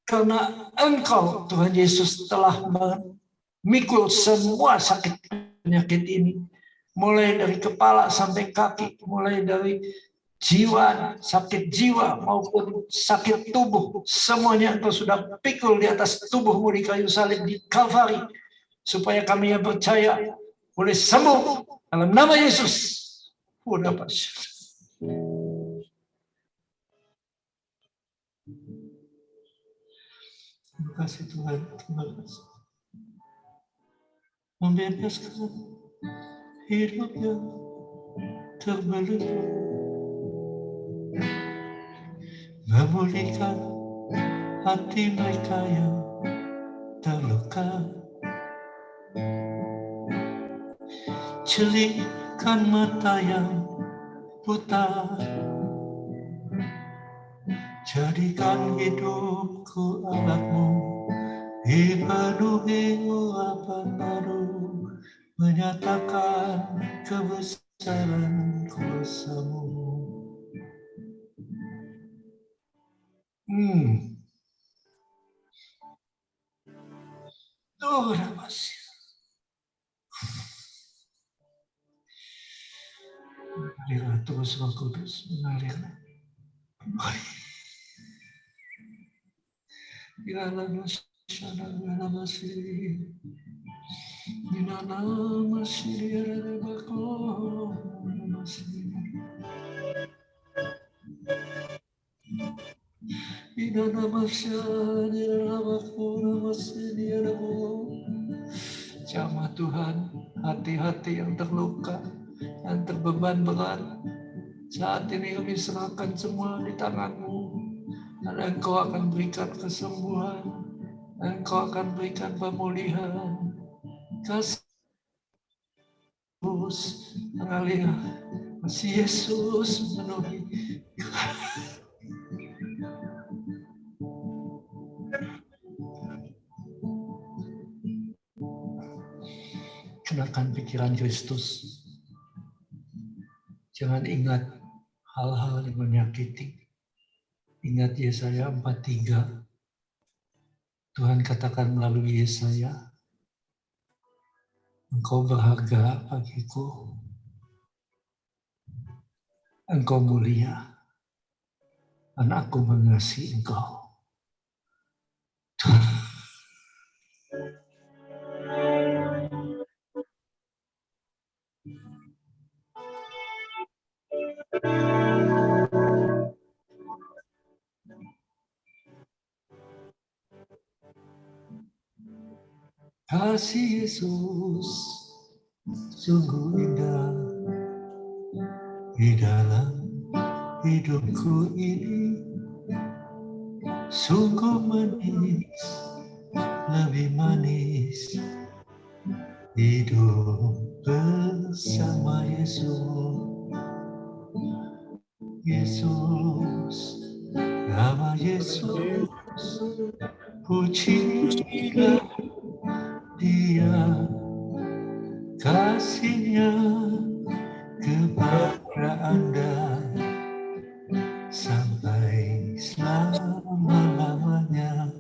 Karena Engkau, Tuhan Yesus, telah memikul semua sakit penyakit ini. Mulai dari kepala sampai kaki, mulai dari jiwa, sakit jiwa maupun sakit tubuh. Semuanya Engkau sudah pikul di atas tubuh-Mu di kayu salib di Kalvari. Supaya kami yang percaya boleh sembuh dalam nama Yesus. Udah pasir. Terima kasih Tuhan, terima kasih. Membebaskan hidup yang terbelenggu, memulihkan hati mereka yang terluka, celihkan mata yang buta, jadikan hidupku alatmu, dipenuhi urapan baru, menyatakan kebesaran kuasa-Mu. Tuhan masih. Mengalirlah terus Roh Kudus, mengalirlah. Biarlah masyarakat masih. Binana masih ada bakal masih. Binana masih ada bakal masih ada bakal. Jamah Tuhan, hati-hati yang terluka, yang terbeban berat. Saat ini kami serahkan semua di tangan-Mu. Dan Engkau akan berikan kesembuhan. Engkau akan berikan pemulihan. Kasih Yesus mengalir. Kasih Yesus memenuhi. Kenakan pikiran Kristus. Jangan ingat hal-hal yang menyakiti. Ingat Yesaya 43. Tuhan katakan melalui Yesaya, Engkau berharga bagiku. Engkau mulia. Dan aku mengasihi Engkau. Kasih Yesus sungguh indah di dalam hidupku ini, sungguh manis, lebih manis hidup bersama Yesus. Yesus, nama Yesus, pujilah Dia, kasihnya kepada Anda sampai selama-lamanya.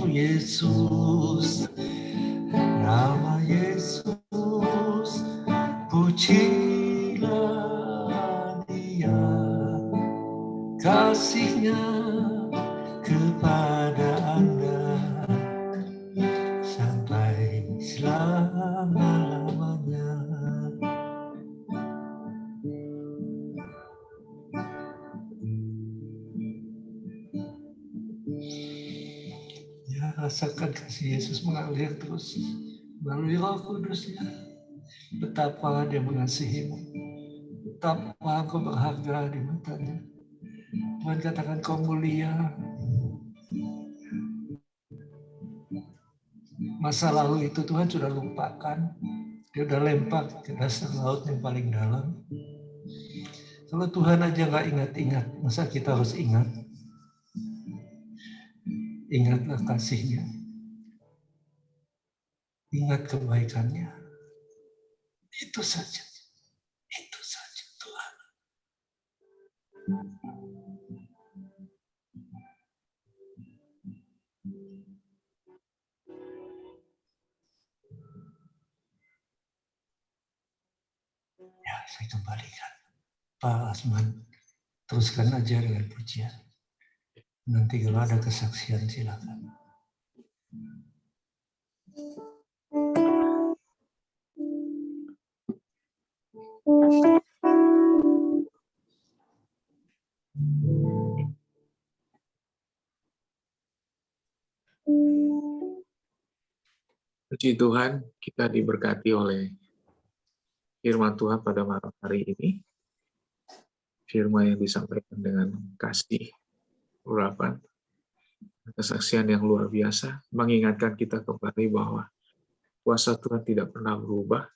Yesus, nama Yesus, pujilah Dia, kasihnya kepada Anda sampai selama-lamanya. Ya, rasakan kasih Yesus mengalir terus melalui Roh Kudusnya. Betapa Dia mengasihimu, betapa Engkau berharga di matanya. Tuhan katakan kau mulia. Masa lalu itu Tuhan sudah lupakan. Dia udah lempar ke dasar laut yang paling dalam. Kalau Tuhan aja nggak ingat-ingat, masa kita harus ingat? Ingatlah kasih-Nya. Ingat kebaikannya. Itu saja. Itu saja Tuhan. Ya, saya kembalikan. Pak Asman, teruskan aja dengan pujian. Nanti kalau ada kesaksian silakan. Puji Tuhan, kita diberkati oleh firman Tuhan pada malam hari ini. Firman yang disampaikan dengan kasih, urapan, kesaksian yang luar biasa, mengingatkan kita kembali bahwa kuasa Tuhan tidak pernah berubah.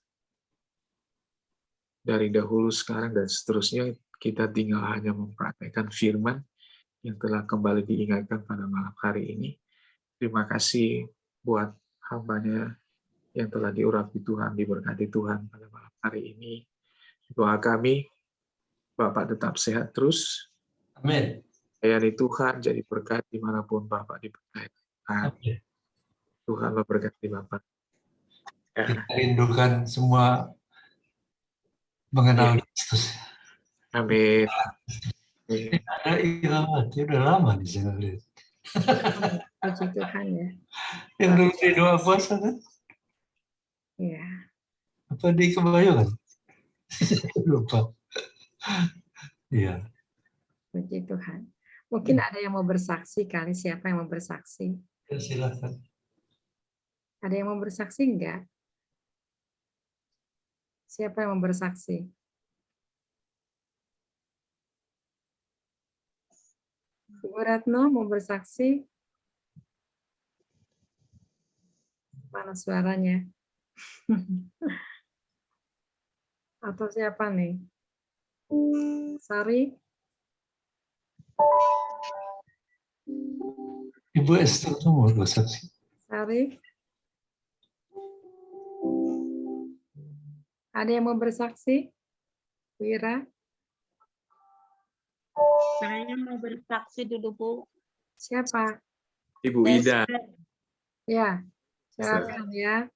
Dari dahulu, sekarang, dan seterusnya, kita tinggal hanya mempraktekkan firman yang telah kembali diingatkan pada malam hari ini. Terima kasih buat hamba-Nya yang telah diurapi Tuhan, diberkati Tuhan pada malam hari ini. Doa kami, Bapak tetap sehat terus. Amin. Layani Tuhan, jadi berkat dimanapun Bapak diberkati. Amin. Tuhan memberkati Bapak. Ya. Kita rindukan semua mengenal Kristus. Amin. Ada Ira, dia udah lama di sana lihat. Puji Tuhan ya. Yang dulu di doa puasa kan? Iya. Apa di Kebayoran? Lupa. Iya. Puji Tuhan. Mungkin ada yang mau bersaksi kali. Siapa yang mau bersaksi? Ya, silakan. Ada yang mau bersaksi enggak? Siapa yang mau bersaksi? Bu Ratno mau bersaksi? Mana suaranya? Atau siapa nih? Sari? Ibu Esther tuh mau bersaksi. Sari? Ada yang mau bersaksi? Wira? Saya mau bersaksi dulu, Bu. Siapa? Ibu Ida. Ya, silakan ya.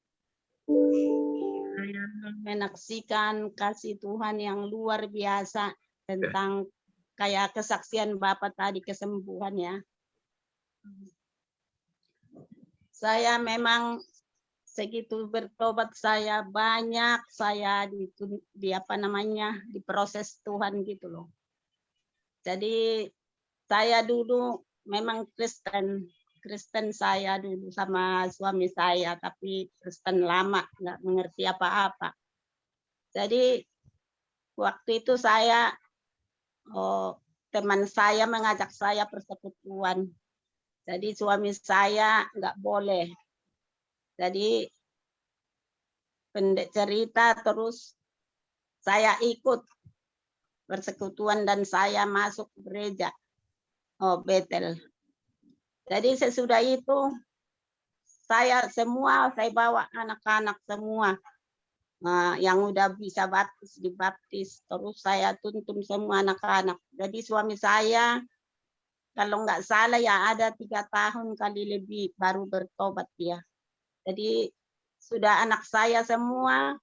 Saya menyaksikan kasih Tuhan yang luar biasa tentang kayak kesaksian Bapak tadi, kesembuhan ya. Saya memang segitu bertobat, saya banyak saya diproses Tuhan gitu loh. Jadi saya dulu memang Kristen, Kristen saya dulu sama suami saya, tapi Kristen lama, nggak mengerti apa-apa. Jadi waktu itu saya, teman saya mengajak saya persekutuan. Jadi suami saya nggak boleh. Jadi pendek cerita terus saya ikut persekutuan dan saya masuk gereja Betel. Jadi sesudah itu saya bawa anak-anak semua yang udah bisa baptis dibaptis, terus saya tuntun semua anak-anak. Jadi suami saya kalau nggak salah ya ada 3 tahun kali lebih baru bertobat dia. Jadi sudah anak saya semua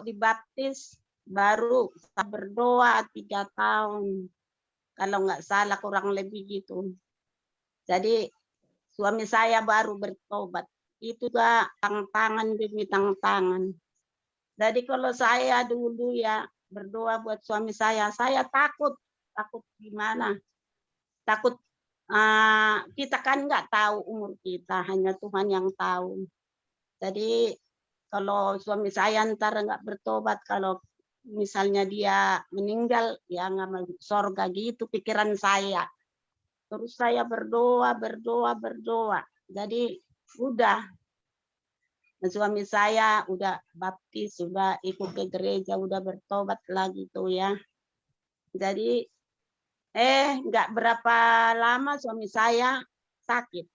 dibaptis, baru berdoa 3 tahun. Kalau nggak salah kurang lebih gitu. Jadi suami saya baru bertobat. Itu juga tantangan demi tantangan. Jadi kalau saya dulu ya berdoa buat suami saya takut gimana? Takut kita kan nggak tahu umur kita, hanya Tuhan yang tahu. Jadi kalau suami saya ntar nggak bertobat, kalau misalnya dia meninggal, ya nggak masuk surga gitu pikiran saya. Terus saya berdoa. Jadi udah, suami saya udah baptis, sudah ikut ke gereja, udah bertobat lagi tuh ya. Jadi nggak berapa lama suami saya sakit.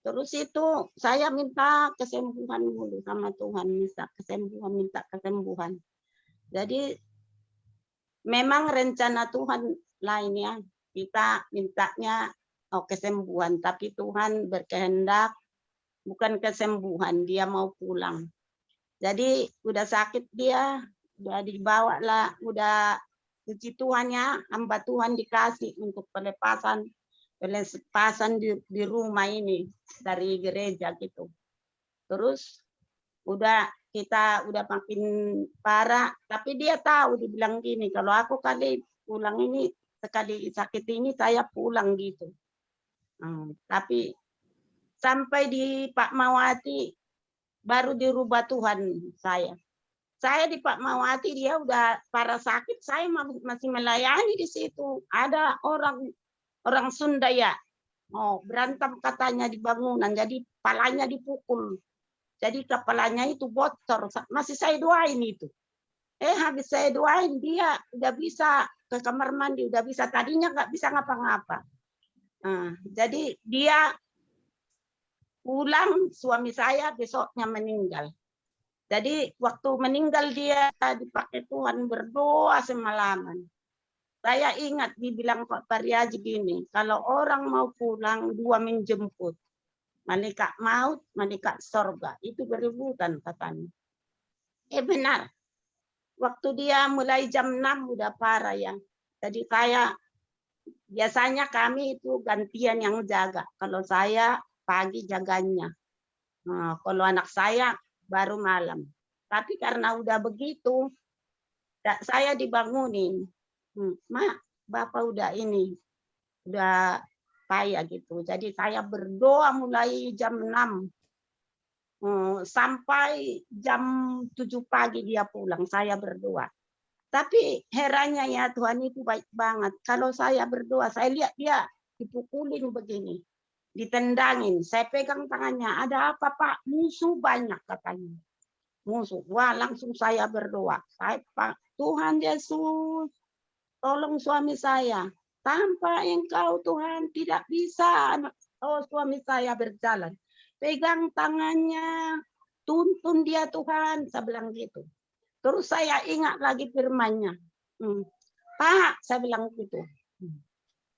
Terus itu saya minta kesembuhan dulu sama Tuhan, minta kesembuhan. Jadi memang rencana Tuhan lain ya. Kita mintanya kesembuhan, tapi Tuhan berkehendak bukan kesembuhan, dia mau pulang. Jadi udah sakit dia, udah dibawa lah, udah puji Tuhan ya, hamba Tuhan dikasih untuk pelepasan di rumah ini dari gereja gitu. Terus kita udah makin parah, tapi dia tahu, dibilang gini, kalau aku kali pulang ini, sekali sakit ini saya pulang gitu. Tapi sampai di Pak Mawati baru dirubah Tuhan saya. Saya di Pak Mawati dia udah parah sakit, saya masih melayani di situ. Ada orang Sunda ya, berantem katanya di bangunan, jadi kepalanya dipukul. Jadi kepalanya itu bocor, masih saya doain itu. Habis saya doain dia udah bisa ke kamar mandi, udah bisa, tadinya nggak bisa ngapa-ngapa. Jadi dia pulang, suami saya besoknya meninggal. Jadi waktu meninggal dia dipakai Tuhan berdoa semalaman. Saya ingat dibilang Pak Pariaji gini, kalau orang mau pulang 2 menjemput. Malaikat maut, malaikat surga. Itu berebutan katanya. Benar. Waktu dia mulai jam 6 udah parah ya. Jadi biasanya kami itu gantian yang jaga. Kalau saya pagi jaganya. Kalau anak saya baru malam. Tapi karena udah begitu, saya dibangunin. Mak, Bapak udah payah gitu. Jadi saya berdoa mulai jam 6 sampai jam 7 pagi dia pulang. Saya berdoa. Tapi herannya ya Tuhan itu baik banget. Kalau saya berdoa, saya lihat dia dipukulin begini, ditendangin. Saya pegang tangannya. Ada apa Pak? Musuh banyak katanya. Musuh. Wah, langsung saya berdoa. Tuhan Yesus, tolong suami saya. Tanpa Engkau Tuhan tidak bisa suami saya berjalan. Pegang tangannya, tuntun dia Tuhan, saya bilang gitu. Terus saya ingat lagi firman-Nya. Pak, saya bilang gitu.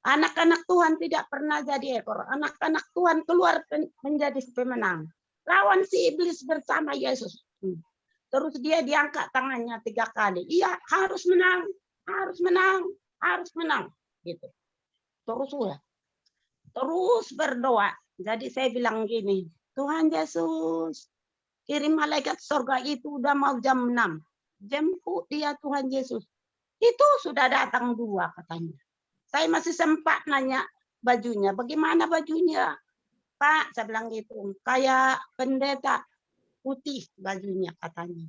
Anak-anak Tuhan tidak pernah jadi ekor. Anak-anak Tuhan keluar menjadi pemenang. Lawan si iblis bersama Yesus. Terus dia diangkat tangannya 3 kali. Iya, harus menang, harus menang, harus menang. Gitu. Terus berdoa. Jadi saya bilang gini, Tuhan Yesus, kirim malaikat surga itu udah mau jam 6. Jemput dia Tuhan Yesus. Itu sudah datang 2 katanya. Saya masih sempat nanya, bajunya. Bagaimana bajunya, Pak? Saya bilang gitu. Kayak pendeta putih bajunya katanya.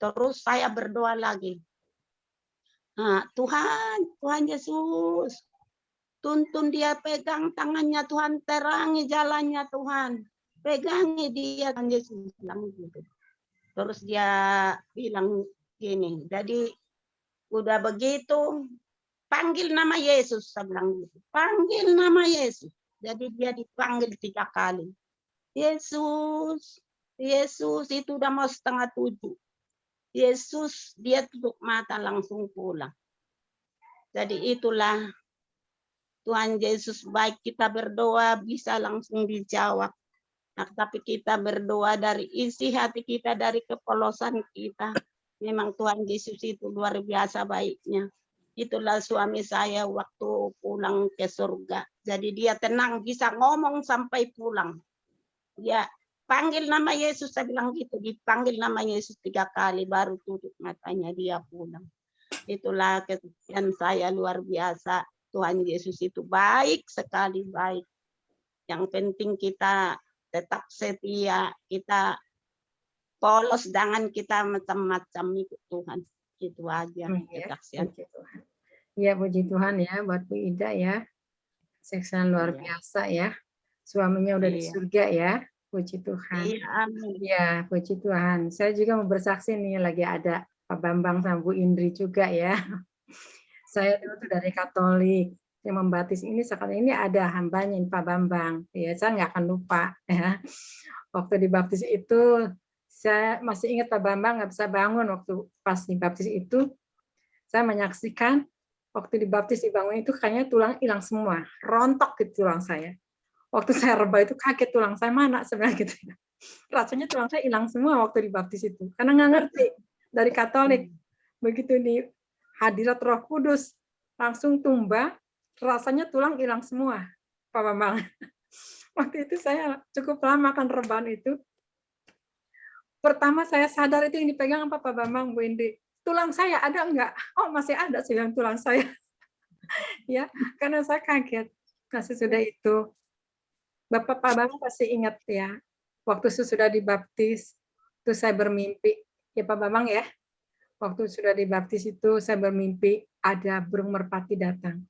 Terus saya berdoa lagi. Nah, Tuhan Yesus, tuntun dia, pegang tangannya Tuhan, terangi jalannya Tuhan. Pegangi dia, Tuhan Yesus bilang gitu. Terus dia bilang gini, jadi udah begitu, panggil nama Yesus, saya bilang gitu. Panggil nama Yesus. Jadi dia dipanggil 3 kali. Yesus, Yesus, itu udah mau 6:30. Yesus, dia tutup mata langsung pulang. Jadi itulah Tuhan Yesus baik, kita berdoa bisa langsung dijawab. Nah, tapi kita berdoa dari isi hati kita, dari kepolosan kita. Memang Tuhan Yesus itu luar biasa baiknya. Itulah suami saya waktu pulang ke surga. Jadi dia tenang, bisa ngomong sampai pulang. Dia panggil nama Yesus, saya bilang gitu. Dipanggil nama Yesus 3 kali, baru tutup matanya, dia pulang. Itulah kesaksian saya luar biasa. Tuhan Yesus itu baik sekali, baik. Yang penting kita tetap setia, kita polos, jangan kita macam-macam ikut Tuhan. Itu aja kesaksian. Puji Tuhan. Ya, puji Tuhan ya buat Bu Ida ya. Kesaksian luar biasa ya. Suaminya udah di surga ya. Puji Tuhan. Iya, amin. Ya, puji Tuhan. Saya juga mau bersaksi nih, lagi ada Pak Bambang sama Bu Indri juga ya. Saya dulu tuh dari Katolik. Yang membaptis ini sekarang ini ada hambanya Pak Bambang. Ya, saya nggak akan lupa ya. Waktu dibaptis itu saya masih ingat Pak Bambang nggak bisa bangun waktu pas dibaptis itu. Saya menyaksikan waktu dibaptis dibangun itu kayaknya tulang hilang semua, rontok gitu tulang saya. Waktu saya rebah itu kaget, tulang saya mana sebenarnya gitu. Rasanya tulang saya hilang semua waktu dibaptis itu, karena nggak ngerti dari Katolik. Begitu di hadirat Roh Kudus langsung tumbah, rasanya tulang hilang semua, Pak Bambang. Waktu itu saya cukup lama kan rebahan itu. Pertama saya sadar itu yang dipegang apa Pak Bambang, Bu Indi. Tulang saya ada enggak? Oh masih ada sih yang tulang saya. Ya, karena saya kaget. Nah sesudah itu, Bapak Pak Bambang pasti ingat ya, waktu sesudah dibaptis, itu saya bermimpi, ya Pak Bambang ya, waktu sudah dibaptis itu saya bermimpi ada burung merpati datang.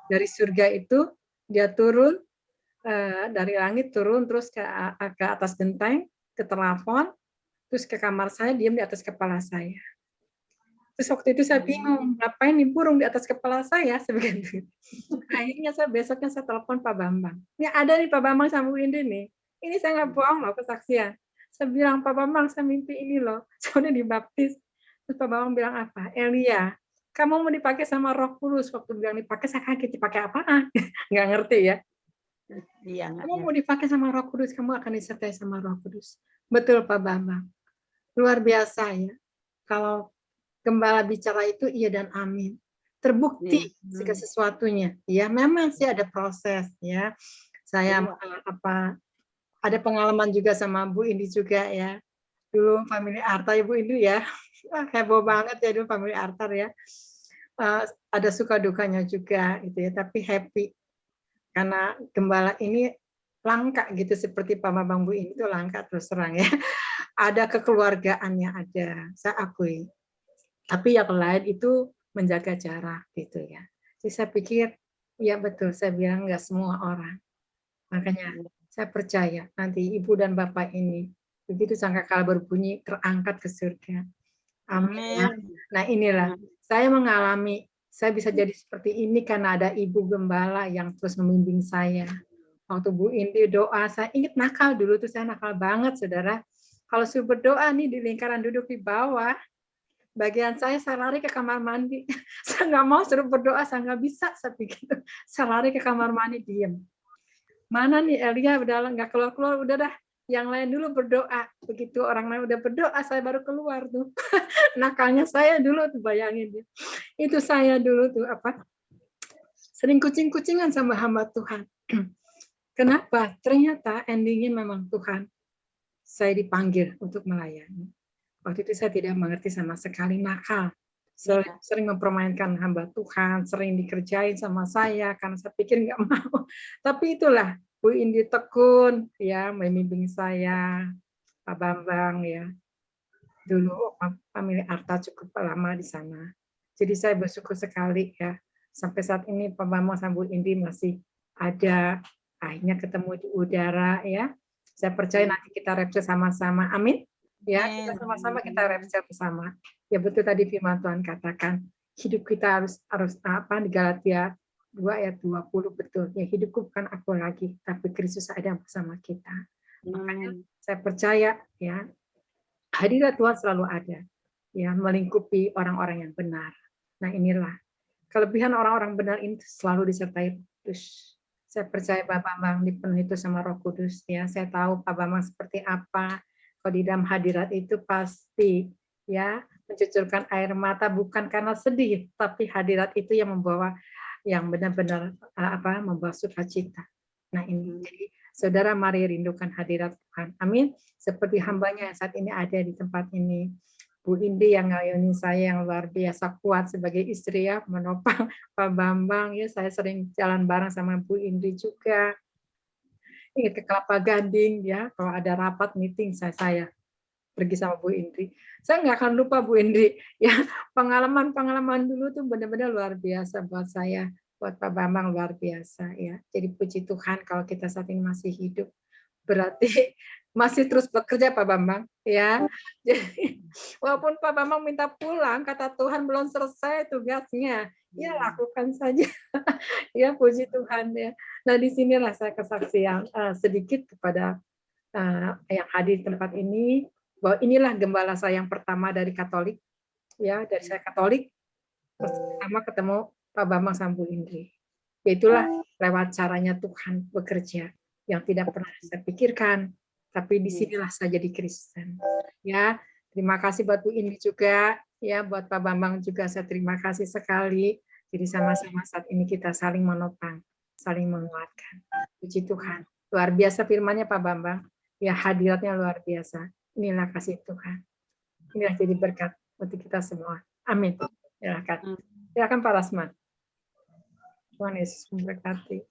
Dari surga itu, dia turun, dari langit turun, terus ke atas genteng, ke plafon, terus ke kamar saya, diam di atas kepala saya. Terus waktu itu saya bingung, ngapain nih burung di atas kepala saya, sebegitu. Akhirnya besoknya saya telepon Pak Bambang. Ini ada nih Pak Bambang sama Bu Indi nih. Ini saya nggak bohong loh kesaksian. Saya bilang, Pak Bambang, saya mimpi ini loh. Saya udah dibaptis. Terus Pak Bambang bilang apa? Elia, kamu mau dipakai sama Roh Kudus. Waktu bilang dipakai, saya kaget, dipakai apaan? Nggak ngerti ya. Iya, Kamu mau dipakai sama Roh Kudus, kamu akan disertai sama Roh Kudus. Betul Pak Bambang. Luar biasa ya. Kalau Gembala bicara itu iya dan amin. Terbukti segala sesuatunya. Ya memang sih ada proses ya. Saya ada pengalaman juga sama Bu Indi juga ya. Dulu family Arta ya Bu Indi ya. Heboh banget ya dulu family Arta ya. Ada suka dukanya juga gitu ya, tapi happy. Karena gembala ini langka gitu seperti Pak Bambang Bu Indi itu langka terus terang ya. Ada kekeluargaannya ada, saya akui. Tapi yang lain itu menjaga jarak gitu ya. Jadi saya pikir, ya betul, saya bilang nggak semua orang. Makanya saya percaya nanti Ibu dan Bapak ini, begitu sangkakala berbunyi, terangkat ke surga. Amin ya. Nah inilah, saya mengalami, saya bisa jadi seperti ini karena ada Ibu Gembala yang terus membimbing saya. Waktu Bu Indi doa, saya ingat nakal dulu tuh, saya nakal banget saudara. Kalau suruh berdoa nih di lingkaran duduk di bawah, bagian saya lari ke kamar mandi. Saya nggak mau suruh berdoa, saya nggak bisa. Saya pikir, saya lari ke kamar mandi, diam. Mana nih Elia, udah nggak keluar-keluar, udah dah. Yang lain dulu berdoa. Begitu orang lain udah berdoa, saya baru keluar tuh. Nakalnya saya dulu tuh, bayangin. Itu saya dulu tuh, sering kucing-kucingan sama hamba Tuhan. Kenapa? Ternyata endingnya memang Tuhan. Saya dipanggil untuk melayani. Waktu itu saya tidak mengerti sama sekali nakal. sering mempermainkan hamba Tuhan, sering dikerjain sama saya karena saya pikir nggak mau. Tapi itulah Bu Indi tekun ya membimbing saya, Pak Bambang ya. Dulu famili Arta cukup lama di sana. Jadi saya bersyukur sekali ya. Sampai saat ini Pak Bambang sama Bu Indi masih ada, akhirnya ketemu di udara ya. Saya percaya nanti kita rapture sama-sama. Amin. Ya, kita sama-sama kita rapture bersama. Ya betul tadi firman Tuhan katakan, hidup kita harus apa di Galatia 2 ayat 20 betul. Ya hidupku bukan aku lagi, tapi Kristus ada bersama kita. Makanya saya percaya ya, hadirat Tuhan selalu ada. Ya, melingkupi orang-orang yang benar. Nah, inilah kelebihan orang-orang benar ini selalu disertai Kudus. Saya percaya Pak Bambang dipenuhi itu sama Roh Kudus ya. Saya tahu Pak Bambang seperti apa. Kalau di dalam hadirat itu pasti ya mencucurkan air mata bukan karena sedih, tapi hadirat itu yang membawa yang benar-benar membawa sukacita. Nah ini jadi saudara mari rindukan hadirat Tuhan. Amin. Seperti hambanya yang saat ini ada di tempat ini. Bu Indi yang ngayunin saya yang luar biasa kuat sebagai istri ya, menopang Pak Bambang ya. Saya sering jalan bareng sama Bu Indi juga. Ingat ke Kelapa Gading ya, kalau ada rapat meeting saya pergi sama Bu Indri. Saya nggak akan lupa Bu Indri ya, pengalaman dulu tuh benar-benar luar biasa buat saya, buat Pak Bambang luar biasa ya. Jadi puji Tuhan kalau kita saat ini masih hidup, berarti masih terus bekerja Pak Bambang ya. Jadi walaupun Pak Bambang minta pulang, kata Tuhan belum selesai tugasnya, ya lakukan saja. Ya puji Tuhan ya. Nah disinilah saya kesaksian sedikit kepada yang hadir di tempat ini bahwa inilah gembala saya yang pertama dari Katolik ya, dari saya Katolik pertama ketemu Pak Bambang sama Bu Indri. Itulah lewat caranya Tuhan bekerja yang tidak pernah saya pikirkan, tapi disinilah saya jadi Kristen ya. Terima kasih buat Bu Indri juga ya, buat Pak Bambang juga saya terima kasih sekali. Jadi sama-sama saat ini kita saling menopang, saling menguatkan. Puji Tuhan. Luar biasa firman-Nya Pak Bambang. Ya hadiratnya luar biasa. Inilah kasih Tuhan. Inilah jadi berkat untuk kita semua. Amin. Silakan. Silakan Pak Rasman. Tuhan Yesus memberkati.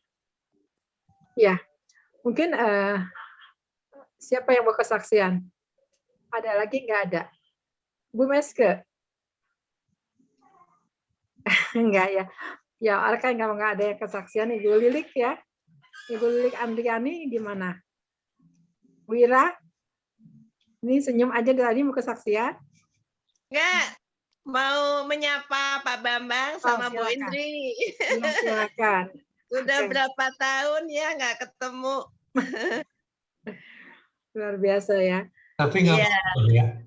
Ya, mungkin siapa yang mau kesaksian? Ada lagi nggak ada? Bu Meske? Enggak ya. Ya, Arka nggak ada yang kesaksian. Ibu Lilik ya. Ibu Lilik Andriani gimana? Wira? Ini senyum aja tadi mau kesaksian? Enggak. Mau menyapa Pak Bambang sama Bu Indri. Ya, silakan. Udah berapa tahun ya nggak ketemu. Luar biasa ya. Tapi nggak apa-apa ya.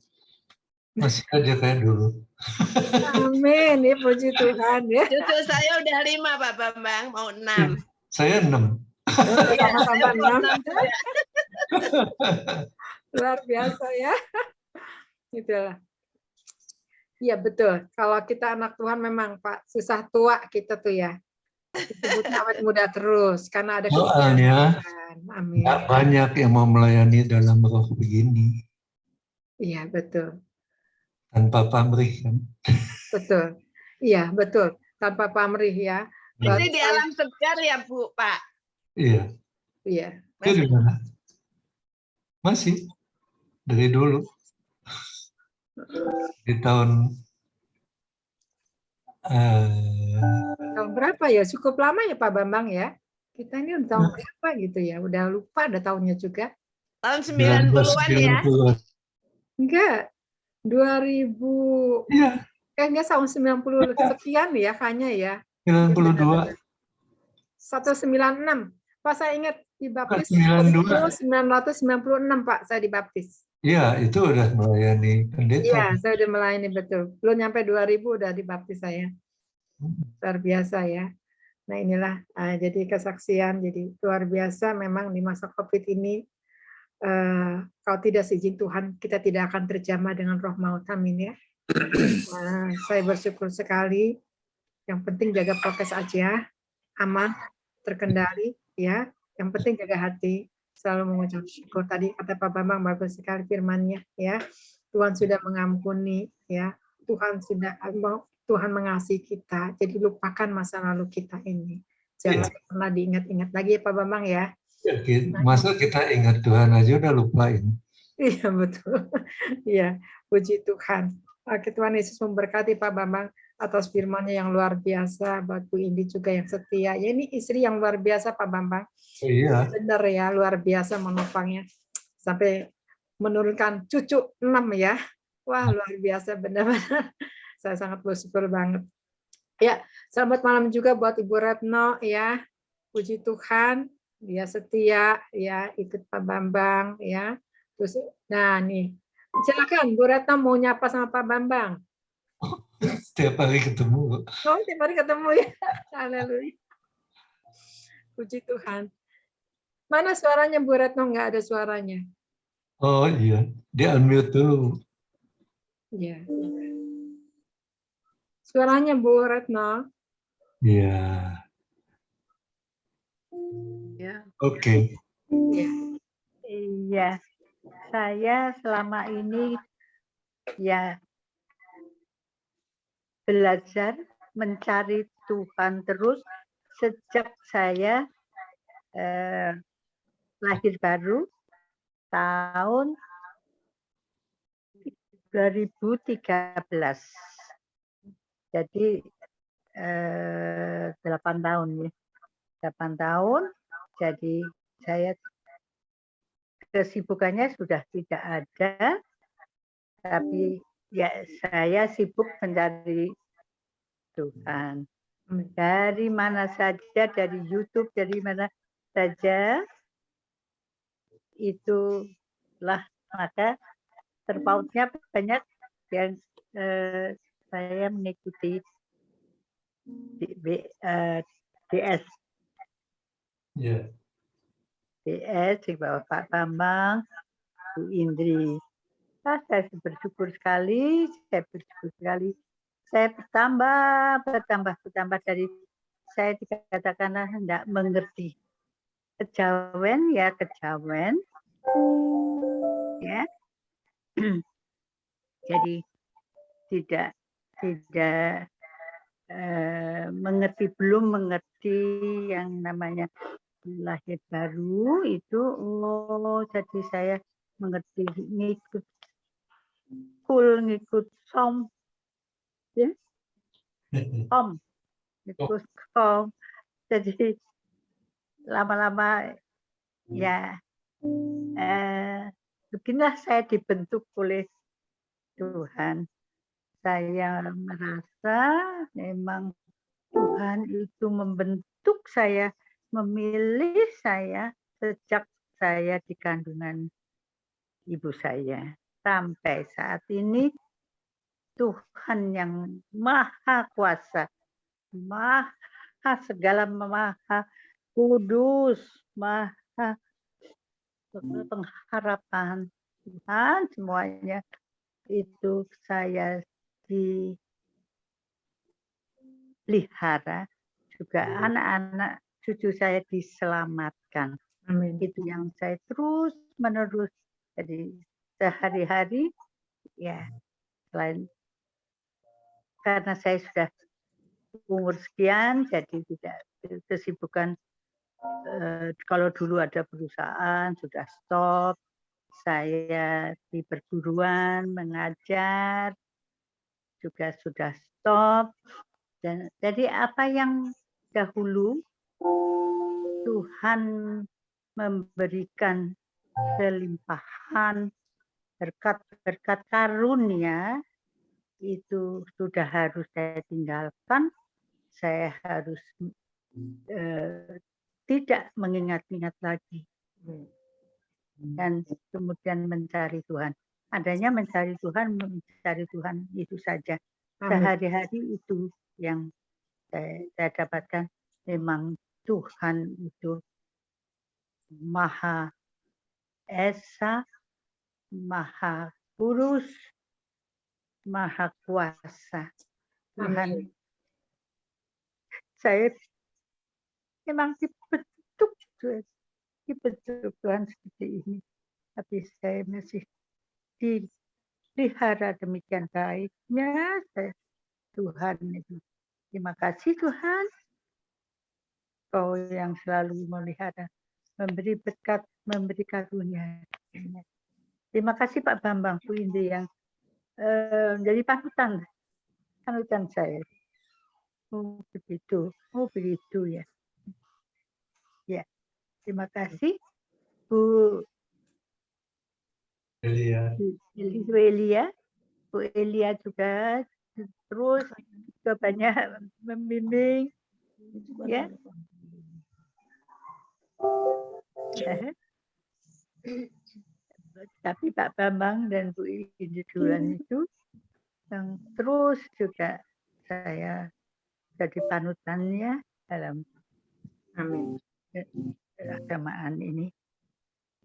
Masih aja kayak dulu. Amin, ya puji Tuhan ya. Cucu saya udah 5 Pak Bambang, mau 6. Saya 6. Sama-sama 6. Luar biasa ya. Itulah. Iya betul. Kalau kita anak Tuhan memang Pak susah tua kita tuh ya. Disebutnya awet muda terus karena ada soalnya amin. Nggak banyak yang mau melayani dalam roh begini. Iya betul. Tanpa pamrih kan. Betul. Iya betul. Tanpa pamrih ya. Ini di alam segar ya Bu Pak. Iya. Iya. Itu di mana? Masih dari dulu. Di tahun berapa ya? Cukup lama ya Pak Bambang ya. Kita ini udah tahun berapa gitu ya? Udah lupa ada tahunnya juga. Tahun 90-an ya? Enggak. 2000. Iya. Kayaknya tahun 90 sekian ya kayaknya ya. 92. 196. Pak saya ingat dibaptis 1996 Pak saya dibaptis. Iya, itu udah melayani pendeta. Iya, saya udah melayani betul. Belum nyampe 2000 udah dibaptis saya. Luar biasa ya. Nah inilah jadi kesaksian, jadi luar biasa memang di masa COVID ini. Kalau tidak seizin Tuhan, kita tidak akan terjamah dengan roh maut. Amin ya. Saya bersyukur sekali. Yang penting jaga prokes aja, aman, terkendali ya. Yang penting jaga hati. Selalu mengucap syukur. Tadi kata Pak Bambang bagus sekali firman-Nya ya. Tuhan sudah mengampuni ya. Tuhan sudah Tuhan mengasihi kita. Jadi lupakan masa lalu kita ini. Jangan pernah diingat-ingat lagi ya Pak Bambang ya. Masa kita ingat Tuhan aja udah lupain. Iya betul. Iya, puji Tuhan. Oke, Tuhan Yesus memberkati Pak Bambang atas firman-Nya yang luar biasa, buat Bu Indi juga yang setia. Ya, ini istri yang luar biasa Pak Bambang. Iya. Benar ya, luar biasa menopangnya. Sampai menurunkan cucu 6 ya. Wah, luar biasa benar-benar. Saya sangat bersyukur banget. Ya, selamat malam juga buat Ibu Retno ya. Puji Tuhan, dia setia ya, ikut Pak Bambang ya. Terus nah nih, silakan Bu Retno mau nyapa sama Pak Bambang. Setiap hari ketemu. Oh, tiap hari ketemu ya. Haleluya. Puji Tuhan. Mana suaranya Bu Retno? Nggak ada suaranya. Oh iya, dia unmute dulu. Iya. Suaranya Bu Retno. Iya. Ya. Oke. Iya, saya selama ini ya belajar mencari Tuhan terus sejak saya lahir baru tahun 2013. Jadi 8 tahun ya. 8 tahun. Jadi saya kesibukannya sudah tidak ada, tapi ya saya sibuk mencari Tuhan. Dari mana saja, dari YouTube, dari mana saja, itulah maka terpautnya banyak yang saya mengikuti DS. Yeah. DS di bawah Pak Bambang, Bu Indri. Saya bersyukur sekali, saya bertambah dari saya dikatakanlah tidak mengerti. Kejawen ya. Jadi tidak belum mengerti yang namanya lahir baru itu. Jadi saya mengerti ngikut som ya, ngikut kom. Jadi lama-lama ya beginilah saya dibentuk oleh Tuhan. Saya merasa memang Tuhan itu membentuk saya, memilih saya sejak saya di kandungan ibu saya. Sampai saat ini Tuhan yang maha kuasa, maha segala, maha kudus, maha pengharapan Tuhan semuanya itu saya dipelihara, juga anak-anak cucu saya diselamatkan. Amin. Itu yang saya terus menerus. Jadi sehari-hari ya, selain karena saya sudah umur sekian, jadi tidak kesibukan. Kalau dulu ada perusahaan sudah stop, saya di perguruan mengajar juga sudah stop. Dan jadi apa yang dahulu Tuhan memberikan kelimpahan berkat karunia itu sudah harus saya tinggalkan. Saya harus tidak mengingat-ingat lagi. Dan kemudian mencari Tuhan. Adanya mencari Tuhan itu saja. Sehari-hari itu yang saya dapatkan. Memang Tuhan itu Maha Esa, Maha Kudus, Maha Kuasa. Tuhan, saya memang dibentuk Tuhan seperti ini. Tapi saya masih dipelihara demikian baiknya. Saya Tuhan itu. Terima kasih Tuhan. Kau yang selalu melihara, memberi berkat, memberi karunia. Terima kasih Pak Bambang, Bu Indri yang jadi panutan saya. Oh begitu ya. Ya, terima kasih Bu Elia. Bu Elia juga terus juga banyak membimbing. Ya. Tapi Pak Bambang dan Bu Indri Dulan itu yang terus juga saya jadi panutannya dalam keagamaan ini,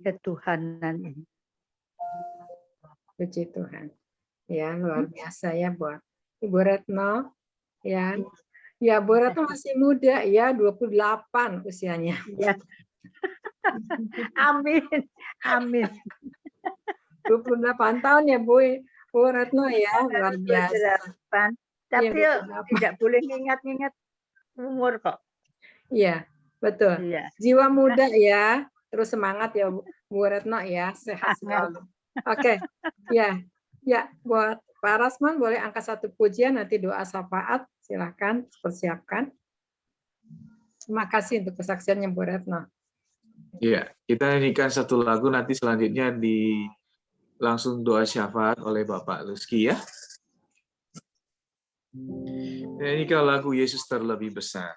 ketuhanan ini. Puji Tuhan. Ya, luar biasa ya buat Ibu Retno. Ya, ya Bu Retno masih muda ya, 28 usianya. Ya. Amin. 28 tahun ya Bu Retno ya, luar biasa. Tapi tidak boleh ingat-ingat umur kok. Iya, betul. Iya. Jiwa muda ya, terus semangat ya Bu Retno ya, sehat selalu. Oke, ya, buat Pak Rasman boleh angkat satu pujian, nanti doa syafaat, silahkan persiapkan. Terima kasih untuk kesaksiannya Bu Retno. Iya, kita nyanyikan satu lagu, nanti selanjutnya langsung doa syafaat oleh Bapak Luski ya. Nyanyikan lagu Yesus terlebih besar.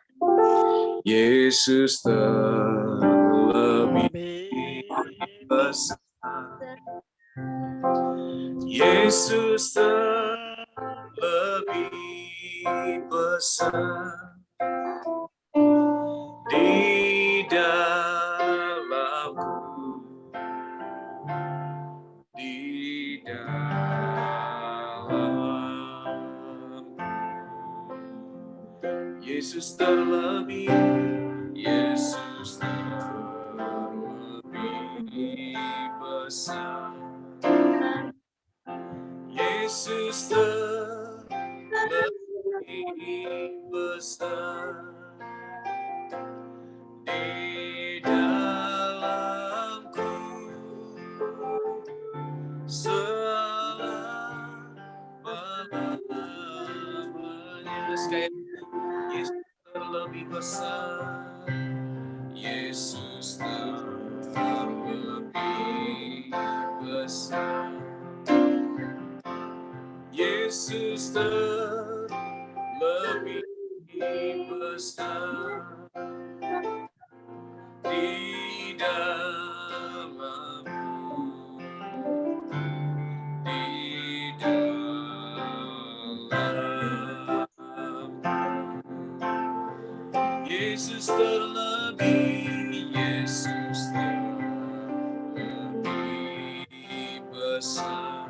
Yesus terlebih besar. Yesus terlebih besar di dalamku, di dalamku. Yesus terlebih besar. Yesus terlebih besar di dalamku selama-lamanya. Sekali Yesus terlebih besar. Yesus terlebih besar. Yesus terlebih besar di dalamku, di dalamku. Yesus terlebih besar.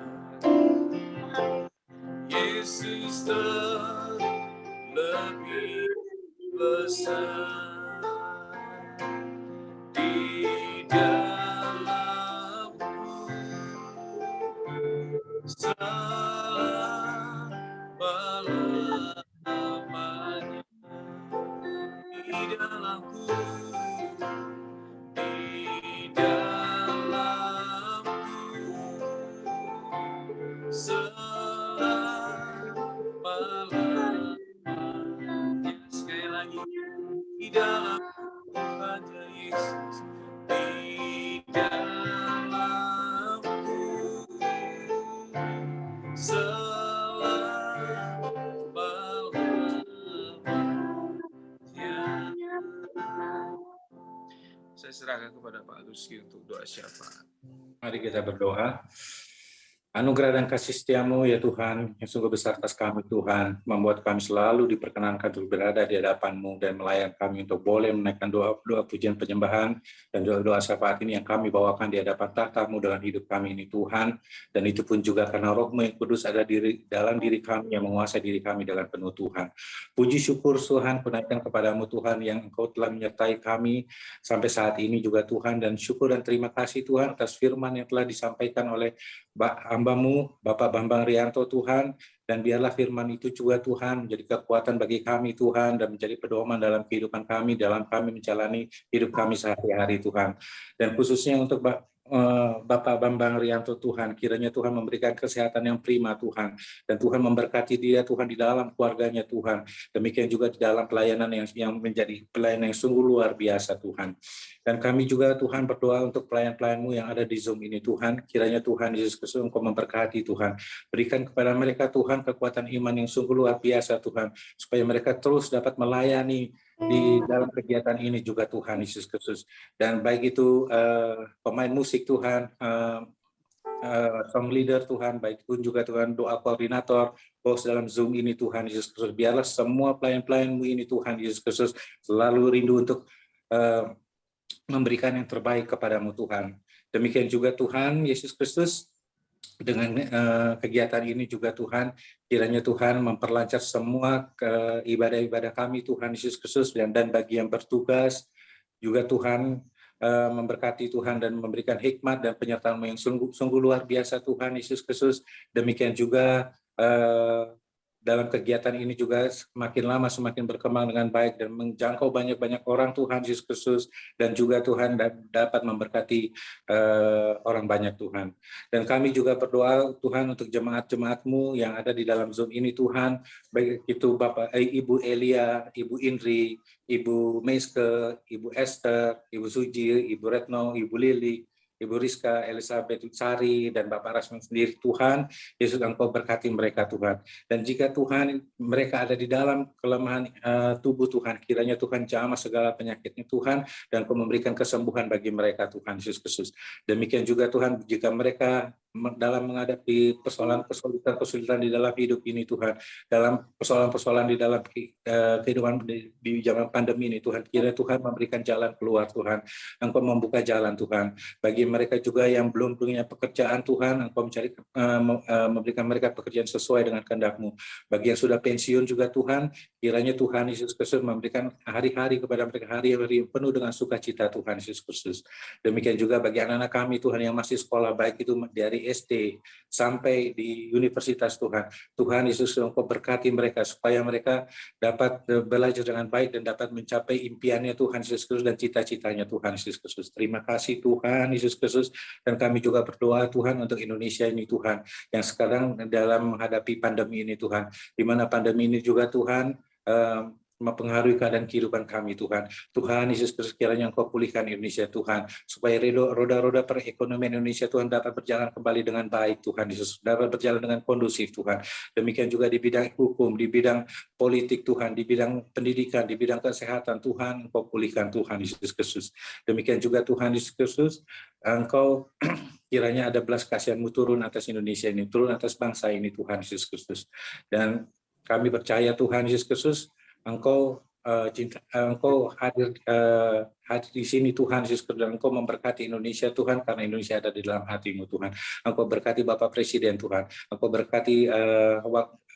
Yesus terlebih besar di dalamku selama-lamanya. Di dalamku, di dalamku selama-lamanya. Sekali lagi, di dalamku hanya Yesus, di dalamku selama-lamanya. Saya serahkan kepada Pak Luski untuk doa syafaat. Mari kita berdoa. Anugerah dan kasih setiamu ya Tuhan, yang sungguh besar atas kami Tuhan, membuat kami selalu diperkenankan untuk berada di hadapan-Mu dan melayani kami untuk boleh menaikkan doa pujian penyembahan dan doa syafaat ini yang kami bawakan di hadapan tahta-Mu dalam hidup kami ini Tuhan. Dan itu pun juga karena Roh-Mu yang kudus ada dalam diri kami yang menguasai diri kami dengan penuh Tuhan. Puji syukur Tuhan, kunaikan kepadamu Tuhan yang Engkau telah menyertai kami sampai saat ini juga Tuhan, dan syukur dan terima kasih Tuhan atas firman yang telah disampaikan oleh hamba-Mu, Bapak Bambang Rianto Tuhan, dan biarlah firman itu juga Tuhan menjadi kekuatan bagi kami Tuhan, dan menjadi pedoman dalam kehidupan kami, dalam kami menjalani hidup kami sehari-hari Tuhan. Dan khususnya untuk Bapak Bambang Rianto Tuhan, kiranya Tuhan memberikan kesehatan yang prima Tuhan, dan Tuhan memberkati dia Tuhan di dalam keluarganya Tuhan, demikian juga di dalam pelayanan yang menjadi pelayanan yang sungguh luar biasa Tuhan. Dan kami juga Tuhan berdoa untuk pelayan-pelayan-Mu yang ada di Zoom ini Tuhan, kiranya Tuhan Yesus Kristus Engkau memberkati Tuhan, berikan kepada mereka Tuhan kekuatan iman yang sungguh luar biasa Tuhan, supaya mereka terus dapat melayani di dalam kegiatan ini juga Tuhan Yesus Kristus. Dan baik itu pemain musik Tuhan, song leader Tuhan, baik pun juga Tuhan doa koordinator, bos dalam Zoom ini Tuhan Yesus Kristus, biarlah semua pelayan-pelayan-Mu ini Tuhan Yesus Kristus selalu rindu untuk memberikan yang terbaik kepadamu Tuhan. Demikian juga Tuhan Yesus Kristus, dengan kegiatan ini juga Tuhan, kiranya Tuhan memperlancar semua ibadah-ibadah kami Tuhan Yesus Kristus, dan bagi yang bertugas juga Tuhan memberkati Tuhan dan memberikan hikmat dan penyertaan-Mu yang sungguh luar biasa Tuhan Yesus Kristus. Demikian juga dalam kegiatan ini juga semakin lama semakin berkembang dengan baik dan menjangkau banyak-banyak orang Tuhan Yesus Kristus, dan juga Tuhan dapat memberkati orang banyak Tuhan. Dan kami juga berdoa Tuhan untuk jemaat-jemaat-Mu yang ada di dalam Zoom ini Tuhan, baik itu Ibu Elia, Ibu Indri, Ibu Meiske, Ibu Esther, Ibu Suji, Ibu Retno, Ibu Lili, Ibu Rizka, Elizabeth Utsari, dan Bapak Rasman sendiri Tuhan Yesus, Engkau berkati mereka Tuhan. Dan jika Tuhan mereka ada di dalam kelemahan tubuh Tuhan, kiranya Tuhan jamah segala penyakitnya Tuhan, dan Engkau memberikan kesembuhan bagi mereka Tuhan Yesus Kristus. Demikian juga Tuhan, jika mereka dalam menghadapi kesulitan di dalam hidup ini Tuhan, dalam persoalan-persoalan di dalam kehidupan di zaman pandemi ini Tuhan, kiranya Tuhan memberikan jalan keluar Tuhan, Engkau membuka jalan Tuhan. Bagi mereka juga yang belum punya pekerjaan Tuhan, Engkau memberikan mereka pekerjaan sesuai dengan kehendak-Mu. Bagi yang sudah pensiun juga Tuhan, kiranya Tuhan Yesus Kristus memberikan hari-hari kepada mereka, hari-hari yang penuh dengan sukacita Tuhan Yesus Kristus. Demikian juga bagi anak-anak kami Tuhan yang masih sekolah, baik itu dari SD sampai di universitas Tuhan. Tuhan Yesus, Engkau berkati mereka supaya mereka dapat belajar dengan baik dan dapat mencapai impiannya Tuhan Yesus Kristus dan cita-citanya Tuhan Yesus Kristus. Terima kasih Tuhan Yesus Kristus, dan kami juga berdoa Tuhan untuk Indonesia ini Tuhan, yang sekarang dalam menghadapi pandemi ini Tuhan, di mana pandemi ini juga Tuhan mempengaruhi keadaan kehidupan kami Tuhan. Tuhan Yesus Kristus, kiranya Engkau pulihkan Indonesia Tuhan, supaya roda-roda perekonomian Indonesia Tuhan dapat berjalan kembali dengan baik Tuhan Yesus, dapat berjalan dengan kondusif Tuhan. Demikian juga di bidang hukum, di bidang politik Tuhan, di bidang pendidikan, di bidang kesehatan Tuhan, Engkau pulihkan Tuhan Yesus Kristus. Demikian juga Tuhan Yesus Kristus, Engkau kiranya ada belas kasihan-Mu turun atas Indonesia ini, turun atas bangsa ini Tuhan Yesus Kristus. Dan kami percaya Tuhan Yesus Kristus, Engkau hadir di sini Tuhan Yesus Kristus, dan Engkau memberkati Indonesia Tuhan, karena Indonesia ada di dalam hati-Mu Tuhan. Engkau berkati Bapak Presiden Tuhan, Engkau berkati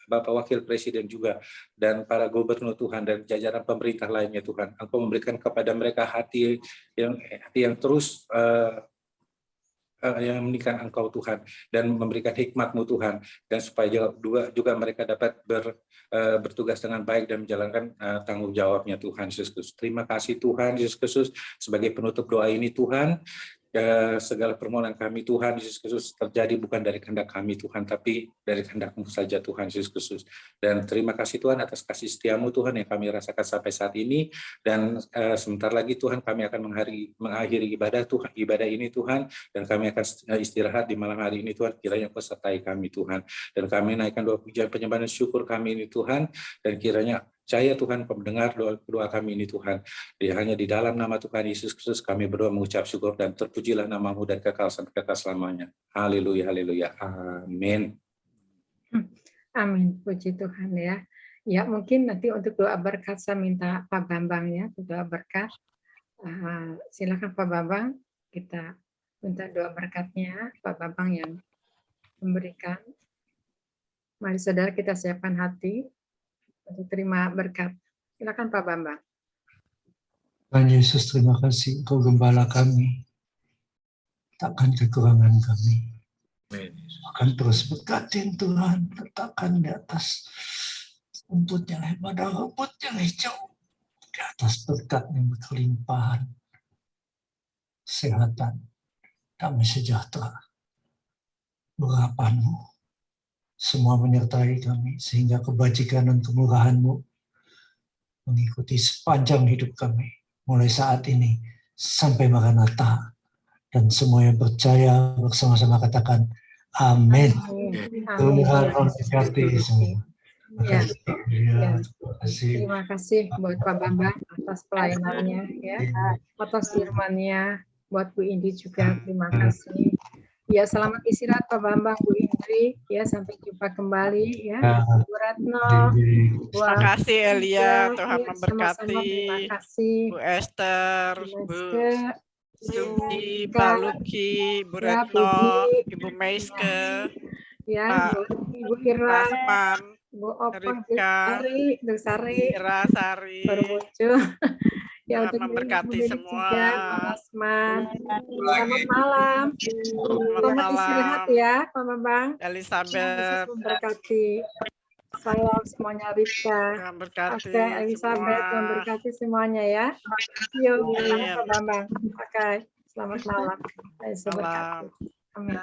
Bapak Wakil Presiden juga, dan para gubernur Tuhan, dan jajaran pemerintah lainnya Tuhan. Engkau memberikan kepada mereka hati yang terus yang meninggikan Engkau Tuhan, dan memberikan hikmat-Mu Tuhan, dan supaya juga mereka dapat bertugas dengan baik dan menjalankan tanggung jawabnya Tuhan Yesus Kristus. Terima kasih Tuhan Yesus Kristus. Sebagai penutup doa ini Tuhan, segala permohonan kami Tuhan Yesus Kristus terjadi bukan dari kehendak kami Tuhan, tapi dari kehendak-Mu saja Tuhan Yesus Kristus. Dan terima kasih Tuhan atas kasih setia-Mu Tuhan yang kami rasakan sampai saat ini. Dan sebentar lagi Tuhan kami akan mengakhiri ibadah ini Tuhan, dan kami akan istirahat di malam hari ini Tuhan. Kiranya Engkau sertai kami Tuhan, dan kami naikkan doa pujian penyembahan syukur kami ini Tuhan, dan kiranya percaya Tuhan Engkau mendengar doa kami ini Tuhan. Hanya di dalam nama Tuhan Yesus Kristus kami berdoa mengucap syukur, dan terpujilah nama-Mu dan kekal sampai kekal selamanya. Haleluya, haleluya, amin. Amin, puji Tuhan ya. Ya, mungkin nanti untuk doa berkat saya minta Pak Bambang ya, doa berkat. Silakan Pak Bambang, kita minta doa berkatnya Pak Bambang yang memberikan. Mari saudara kita siapkan hati untuk terima berkat. Silakan Pak Bambang. Tuhan Yesus, terima kasih Engkau gembala kami, takkan kekurangan kami. akan terus berkatin Tuhan, letakkan di atas rumput yang hebat, rumput yang hijau, di atas berkat yang berkelimpahan, kesehatan, damai sejahtera, urapan-Mu, semua menyertai kami, sehingga kebajikan dan kemurahan-Mu mengikuti sepanjang hidup kami, mulai saat ini sampai Maranatha. Dan semua yang percaya bersama-sama katakan amin. Tuhan memberkati semua. Terima kasih. Terima kasih buat Pak Bambang atas pelayanannya, ya, atas firman-Nya. Buat Bu Indi juga terima kasih. Ya, selamat istirahat Pak Bambang, Bu Indri. Ya, sampai jumpa kembali, ya. Bu Retno. Terima kasih Elia, Tuhan Ya, memberkati. sama-sama, terima kasih. Bu Esther, Bu Bu Esther, Sugi, Kak. Pak Luki, Bu Ya, Retno, Puji. Ibu Meiske, Ya, Ibu Ira, Rasman, Bu Opa, Ripka, Bu Sari, Ira Sari. baru muncul. Ya, Tuhan untuk memberkati Bu Dewi semua. juga, Pak Asman. Selamat malam. Selamat Selamat istirahat malam. ya, Pak Bambang. Tuhan Yesus Elizabeth, memberkati. Salam semuanya, Ripka. Tuhan berkati Oke, Elizabeth, semua. memberkati semuanya ya. Yuk, Amin. Pak Bambang. Oke, selamat malam. Yesus Malam. berkati. Amin.